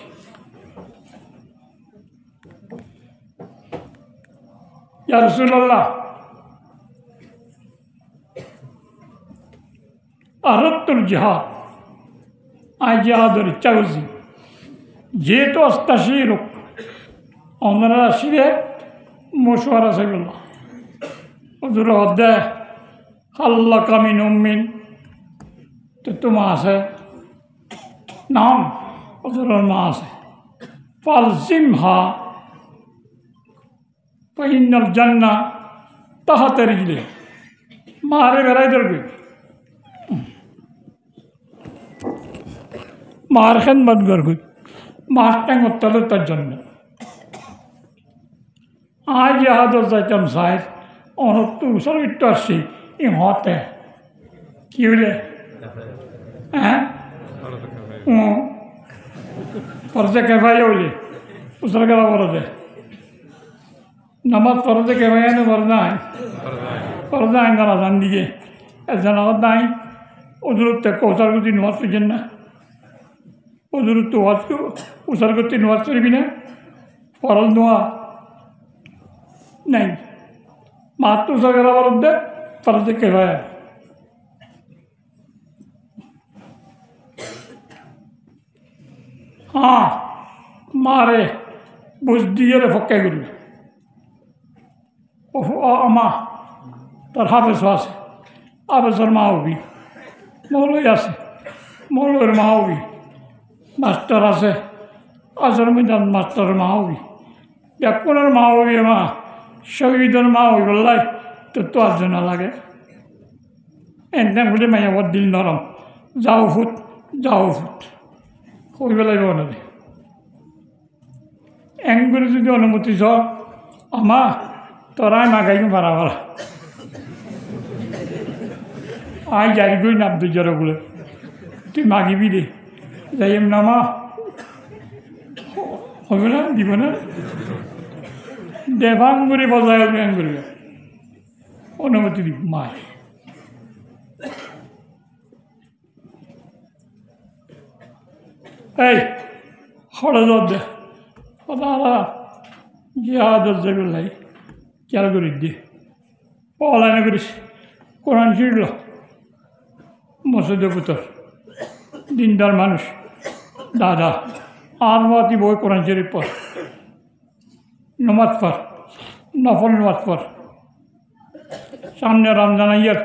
ইয়া রাসূলুল্লাহ আরাদতুল জিহাদ আই জিহাদের ইচ্ছা করছি যেহেতু আস্তাশিরুক ওনারা আসিরে মশওয়ারা চাইল্লাহ হুজুর হদ্দে আল্লাহ কামিন উম্মিন তো তোমা আছে নাম হুজুরের মা আছে ফালজিমহা ফাইনাল জান্নাহ তাহাতে রিজলে মারে বেড়াই ধরবে মার খেদমত করবি মার ট্যাঙ্গর তলে তার জন্য আজ ইহাদর যাইতাম সাহেব অনত্তু সর্বিত্ব আসছি ই হতে কি হইলে হ্যাঁ ফরজে কেফাইয়া হইলে উসর গেলা ফরজে নামাজ ফরজে কেফাইয়া না ফরজা আইন তারা জান দিকে জানাগত নাই ওদূরত্ব কৌসার গতি নোয়াজ পেয়েছেন না ওদূরত্ব উসার গতি নোয়াজ করবি না ফরজ নোয়া নাই মাত্র উসার গেলা ফরজে ফরজে কেফাইয়া हाँ मारे बुझ दिए रे फक्के गुरु अमा तर हाफिज वासे हाफिजर मा होगी मौलवी आसे मौलवीर मा होगी मास्टर आसे आजर मैदान मास्टर मा होगी ব্যাকুণের মা হবি মা শহীদের মা হই বললাই তো আর জন্য লাগে এনতেন বলে মাইয়া বড় দিল নরম যাও ফুট হই বেলাই বলে এঙ্গুলি যদি অনুমতি চ আমা তোরাই মাগাইও বারাবার আই জারি করি না আব্দুল জরা বলে তুই মাগিবি দে যাই এম নামা হবে না দিব না দেবাঙ্গুরি বজায় ব্যাঙ্গুরি অনুমতি দিব মায় এই হড়ে দে সদা জিহাদের জেগুলাই খেয়াল করি দিয়ে পলায়না করিস কোরআন শিখল মসজিদে পুতর দিনদার মানুষ দাদা আর মাতি বই কোরআন শরীফ পর নমাজ পর নফল নমাজ পর সামনে রমজান আইয়ার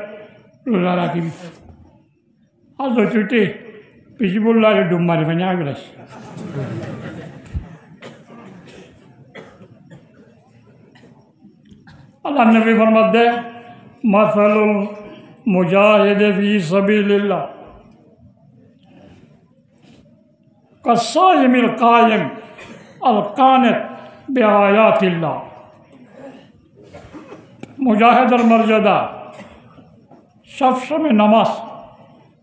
রোজা রাখিবি আর তুইতে বেশি বললো আগে ডুব মারি মানে আগলাস আল্লাহ নবী ফরমাত দে মাসালুল মুজাহিদ ফি সাবিলিল্লাহ কাসাইমিল কায়েম আল কানিত বিআয়াতিল্লাহ মুজাহিদের মর্যাদা সবসময় নামাজ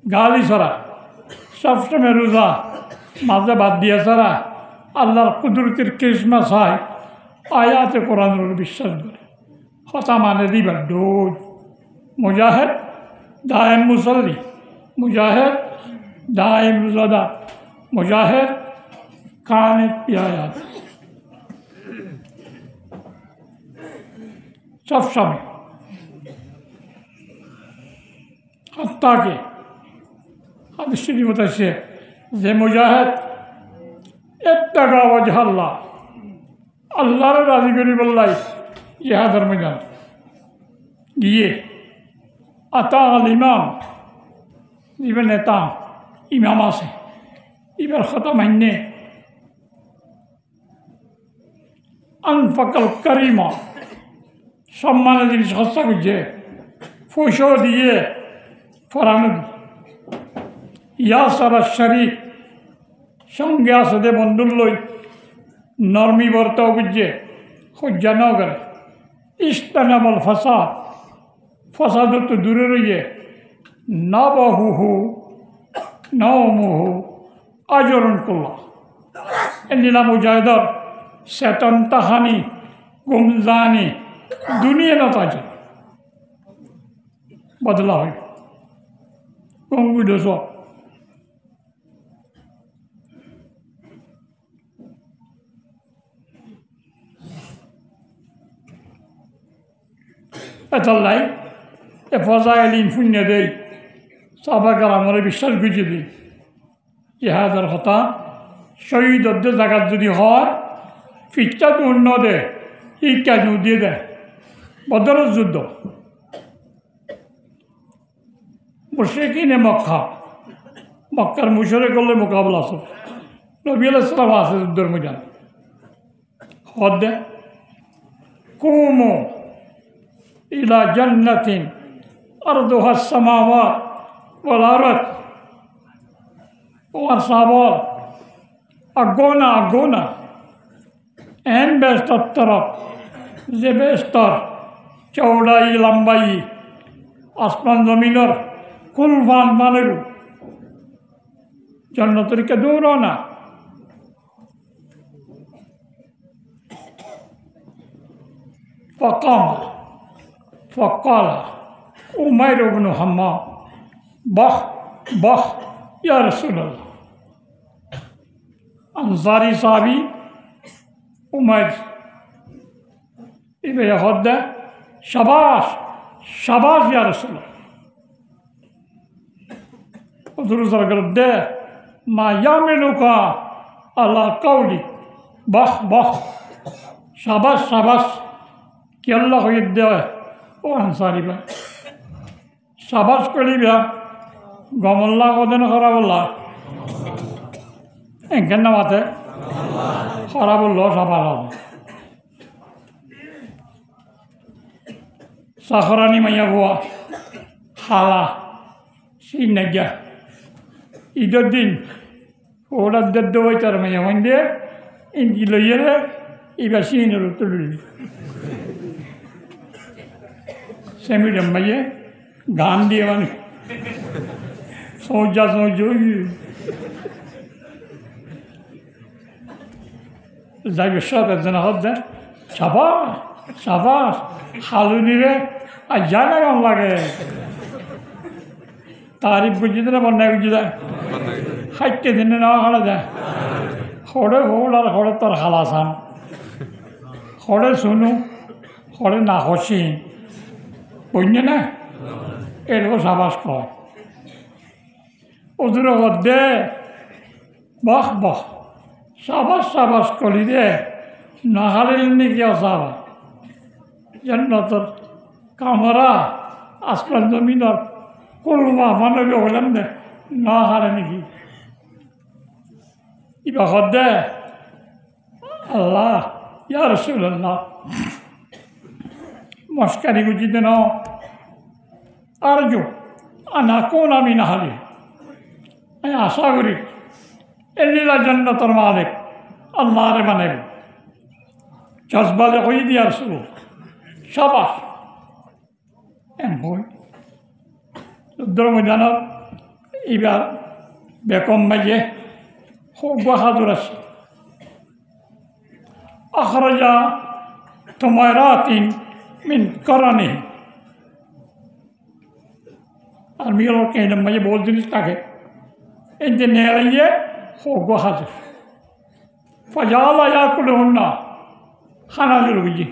গালি ছাড়া সবসময় রোজা মাঝে বাদ দিয়ে ছাড়া আল্লাহর কুদরতের কৃষ্ণা চায় আয়াতে কোরআনের বিশ্বাস করে হতা মানে দিবার ডোজ মুজাহিদ দায়েম মুসল্লি মুজাহিদ দায়েম রোজাদার মুজাহিদ কানিত বিআয়াত সবসময় হত্যাকে হাদিস শরীফ আছে যে মুজাহিদ ইত্তাকা ওয়াজহ আল্লাহ আল্লাহর রাজি করি বললাই জিহাদের ময়দান গিয়ে আতা আল ইমাম ইবেন নেতা ইমাম আছে এবার কথা মান্যে আনফাকাল কারিমা সম্মানের জিনিস হস্তা করছে পয়সা দিয়ে ফরানো ইয়া সারা শরিক সঙ্গে আছে দে বন্ধুর লই নরমি বর্ত বুঝে সহ্য ন করে ইস্তানামল ফাসাদ ফাসাদ তো দূরে রইয়ে নবহুহু নমুহু আজরণ করল এনিলা মুজাহিদর সেতন তাহানি গুমজানি দুনিয়া না তাজে বদলা হয় কঙ্গু দোষ এতাল্লাই এ ফজাইলিন শূন্য দেই সাবাকার আমার বিশ্বাস গুছিয়ে দিই ইহাদের কথা শহীদ জায়গার যদি হয় ফিচ্ছা তো অন্য দে ইকা দিয়ে দেয় বদরের যুদ্ধ মুশরিকিনে মক্কার মুশরে করলে মোকাবলা আছে নবী আলাইহিস সালাম আছে যুদ্ধের ময়দান হদ দে কুমু ইলা জান্নাতিন আরদুহা আস-সামাওয়াত ওয়াল আরদ ওয়ার সাবর আগোনা এন বেস্তর তরফ যে বেস্তর চৌড়াই লম্বাই আসমান জমিনের কুলফান মানের জন্নতরিকে দূর না فقال عمير بن حمام بخ يا رسول الله أنصاري صحابي عمير إذا يهود شباش يا رسول الله ودرس القرد ما يعملك على قولي بخ شباش কি আল্লাহ হয়ে দেয় ও আনসারি বা সাবাস করিবা গমল্লা কদিন খরাবল্লা এখান নামাতে খরাবল্ল সাবাস সাখরানি মাইয়া গোয়া হালা সেই নাগিয়া ঈদের দিন ওরা দেদ্দ হইতার মাইয়া মন্দির ইঞ্জি লইয়ে এবার সিনের তুলি সেমিডম ভাইয়ে গান দিয়ে মানে সোজা যাই সব একজন হদ দেয় সাবাস হালুনিরে আর জানা কম লাগে তারিফ বুঝি দিলে বন্যায় বুঝি দেয় খাইতে দিনে নেওয়া খালা যায় খড়ে খোল আর খড়ে তোর হালা চান খড়ে শুনু খড়ে না হসি বুঝলে না এরকম সাবাস কয় ওদের দে বহ সাবাস করি দে না হারিল নাকি সাবা জান্নাতের কামরা আসমান জমিনের কলমা মানবে হলাম দে না হারে নাকি ইবা দে আল্লাহ ইয়া রাসূলুল্লাহ মস্কারি গুজিতে ন আরজু আনা কোন আমি না হারি আমি আশা করি এলিলা জান্নাতের মালিক আল্লাহরে বানাইব জজবালে হই দিয়ার শুরু সাবাস এম হই যুদ্ধের ময়দানত এইবার বেকম মাইয়ে খুব বাহাদুর আছে আখরাজা তুমারাতিন মিন করানি আর মিয়াল কেন মাইয়ে বল জিনিস থাকে এই যে নেড়াইয়ে খুব বাহাদুর ফজালা ইয়াকুলুন্না খানাজুর বুঝি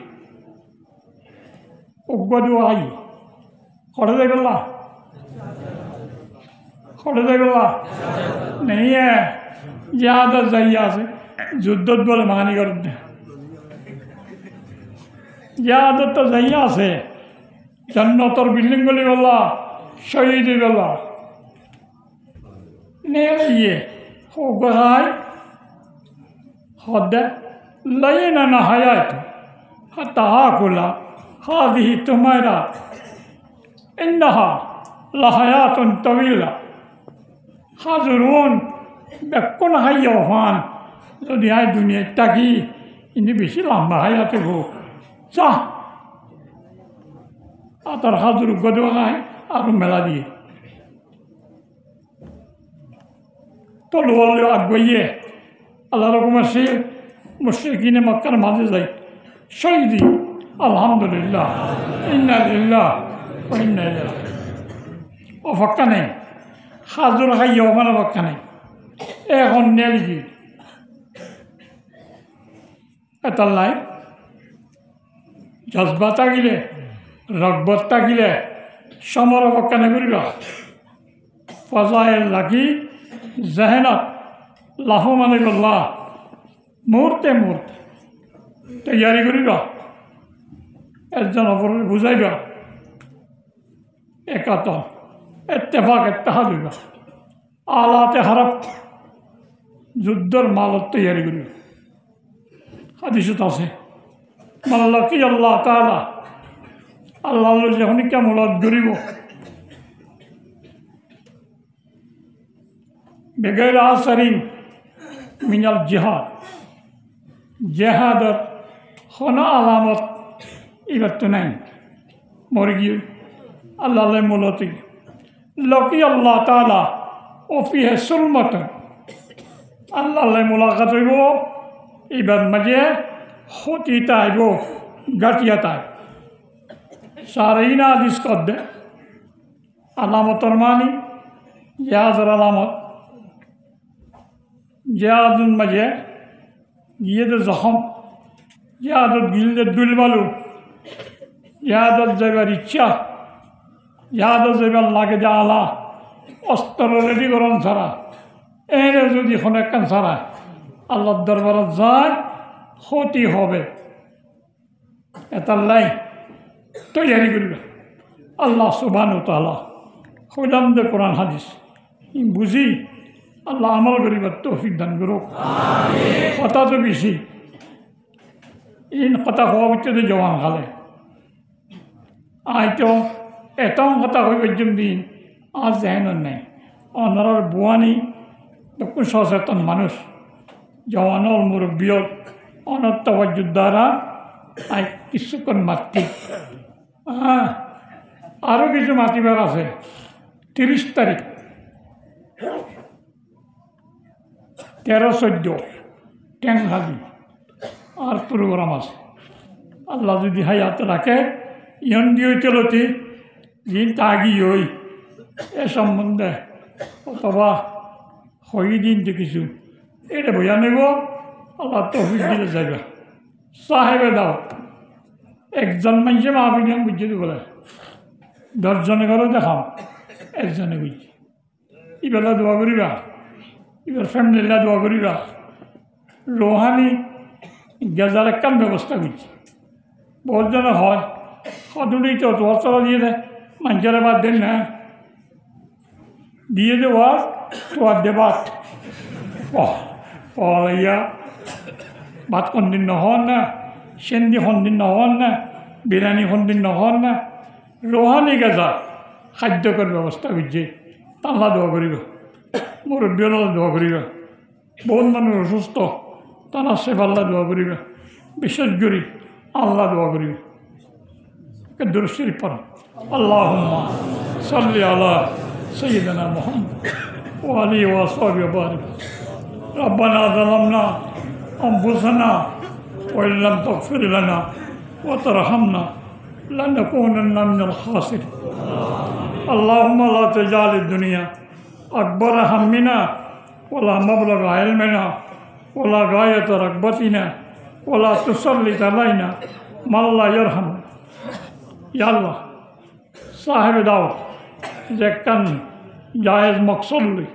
উগ্গদু আই খড়ে দেখলা নেই ইয়াদ যাইয়া আছে যুদ্ধত বলে মানি করেন ইয়াদত তো যাইয়া আছে জান্নাতের বিল্ডিং গলি গলা শহীদ গলা নেড়াইয়ে খুব গায় হদ লাইনা না হায়াত হাত্তা আকুলা হাদিহি তুমারা ইন্নাহা লাহায়াতুন তাওয়িলা হাজরুন বেক্ষণ হাই অফান যদি হাই দুনিয়ায় থাকি কিন্তু বেশি লম্বা হাই হাতে গো চা তার হাজুর গদেওয়া নাই আরো মেলা দিয়ে তলোয়ার আগুয়ে আল্লাহ রকমের সে মুশরিকিনে মক্কার মাঝে যাই শহীদি আলহামদুলিল্লাহ ইন্না লিল্লাহ ওয়া ইন্না ইলাইহি অফাক্কা নেই হাজুর হাইয়া ওখানে অফাক্কা নেই এখন নেই কি এটার লাই জজবা থাকিলে রগবত থাকিলে সমর অফাক্কা নেই করিল ফজাইল লাগি জেহেনত লাহ মানে গল্লা মুহূর্তে মুহূর্তে তৈয়ারি করিব একজন অপরের বুঝাইব একাতন এত্তেফাক এত্তেহাদ হইব আলাতে হারাপ যুদ্ধর মালত তৈয়ারি করিব হাদিসত আছে মাল্লাকি আল্লাহ তাআলা আল্লাহ যখন কেমলত করিব বেগের আসরিন মিনাল জিহাদ জেহাদর কোনো আলামত এবার তো নাই মরে গিয়ে আল্লাহ মূলতি লকি আল্লাহ তাআলা ওফিহে সুলমত আল্লাহ মোলাকাত হইব এবার মাঝে হতিতা আইব গাটিয়াতা সারাইনা আদিস কদ্দে আলামতর মানি জেহাজর আলামত জেহাদুল মাঝে গিয়ে তো জখম জেহাদত গিলদের দুলবালু জেহাদত যাইবার ইচ্ছা জেহাদত যাইবার লাগে যে আলা অস্ত্র রেডি করন ছাড়া এনে যদি খনেকান ছাড়া আল্লাহর দরবারত যায় ক্ষতি হবে এটার লাই তৈয়ারি করিবে আল্লাহ সুবহানাহু ওয়া তাআলা হইলাম দে কোরআন হাদিস বুঝি আল্লাহ আমল করিবার তৌফিক দান করুক কথা তো বেশি ইন কথা হওয়া ভিতরে জওয়ান খালে আইতো এতম কথা হইবার দিন আজ যেহেন নেই অনার বুয়ানি তখন সচেতন মানুষ জওয়ানল মুরব্বীর অনর্তবাজ্যুর দ্বারা আই কিছুক্ষণ মাতৃ আরও কিছু মাতিবার আছে 30 তারিখ 13-14 ট্যাংহাদি আর প্রোগ্রাম আছে আল্লাহ যদি হায়াতে রাখে ইহন দিয়ে চলতি দিন তাগি হই এ সম্বন্ধে অথবা হই দিন যে কিছু এটা বইয়া নেব আল্লাহ তৌফিক দিলে যাবে সাহেবে দাও একজন মানুষে মাহফিল বুঝে দিব বলে 10 জনে ঘরে দেখাও একজনে বুঝি ইবেলা দোয়া করিবা এবার ফ্যামিলিরা দোয়া করিবা রোহানি গেজার একখান ব্যবস্থা করছি বহুত জনে হয় সদুরি তো দোয়া চলা দিয়ে দেয় মানুষেরা বাদ দেন না দিয়ে দেওয়া তোয়ার দে ভাত পলাইয়া ভাত কোনদিন নহন না সেন্দি কোনদিন নহন না বিরিয়ানি কোনদিন নহন না রোহানি গেজা খাদ্যকর ব্যবস্থা করছে তাল্লা দোয়া করিব মুরব্বীরা দোয়া করিবা বহুত মানুষ অসুস্থ তারা সে আল্লাহ দোয়া করিবা বিশেষ করে আল্লাহ দোয়া করিবা দুরূদ শরীফ পড়ো আল্লাহুম্মা সাল্লি আলা সাইয়্যিদিনা মুহাম্মদ ওয়া আলিহি ওয়া সাহবিহি ওয়া বারিক রব্বানা যালামনা আনফুসানা ওয়া ইল্লাম তাগফির লানা ওয়া তারহামনা লানাকুনান্না মিনাল খাসিরিন আল্লাহুম্মা লা তাজআলিদ দুনিয়া أكبر همنا ولا مبلغ علمنا ولا غاية رغبتنا ولا تسلط علينا من لا يرحم يا الله صاحب دعوة যেখান জায়েজ মকসদ লই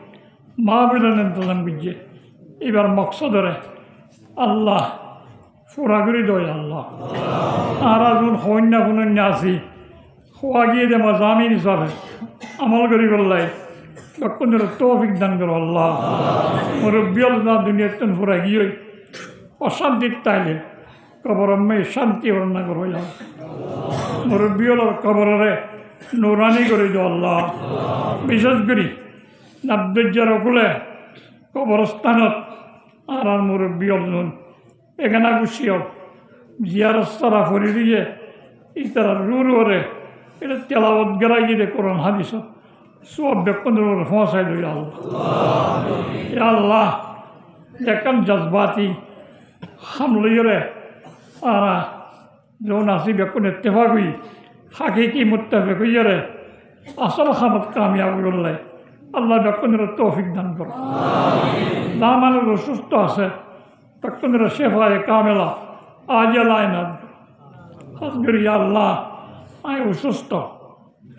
মাহফিলের ইন্তজাম করছে এবার মকসদরে আল্লাহ ফুরা করে দয় আল্লাহ আর এখন সৈন্য ফুনন্য আছি খোয়া গিয়ে দে মজামিন হিসাবে আমল করি বললাই লক্ষণের তৌফিক দান করো আল্লাহ মুরব্বী আল্লাহ দুনিয়াতে ফুরা গিয়ে অশান্তির তাইলে কবর শান্তি বর্ণনা করো মুরব্বী কবরে নুরানি করে দো আল্লাহ বিশেষ করি নাব্যজ্যের অকুলে কবরস্থানত আর মুরব্বী অর্জুন এখানে গুছিও জিয়ারত সারা ফরি দিয়ে ইতারা রুর ওরে এটা তেলাওয়াত গেলাই গিয়ে কোরআন হাদিস সব ব্যক্তির ফসাই লই আল্লাহ একদম জজবাতি হামলইরে আর যখন আসি ব্যক্তি ইত্তেফাক হই হাকিকি মুত্তাফিক হইরে আসল খামত কামিয়াব করলে আল্লাহ ব্যক্তির তৌফিক দান করো যা মানুষ অসুস্থ আছে ব্যক্তির শেফায় কামেলা আজ লাইন হাজগরি আল্লাহ আমি অসুস্থ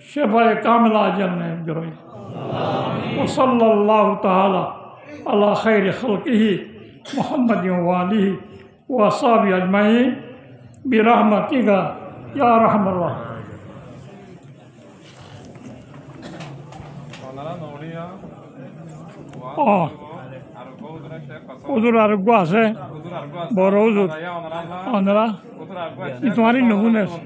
শেফায় কামেলা আজ নাই গরই وصلى الله تعالى على خير خلقه محمد وآله وأصحابه أجمعين برحمتك يا أرحم الراحمين হুজুর আরোগ্য আছে বড় হুজুর ওনারা তোমারই নমুনে আছে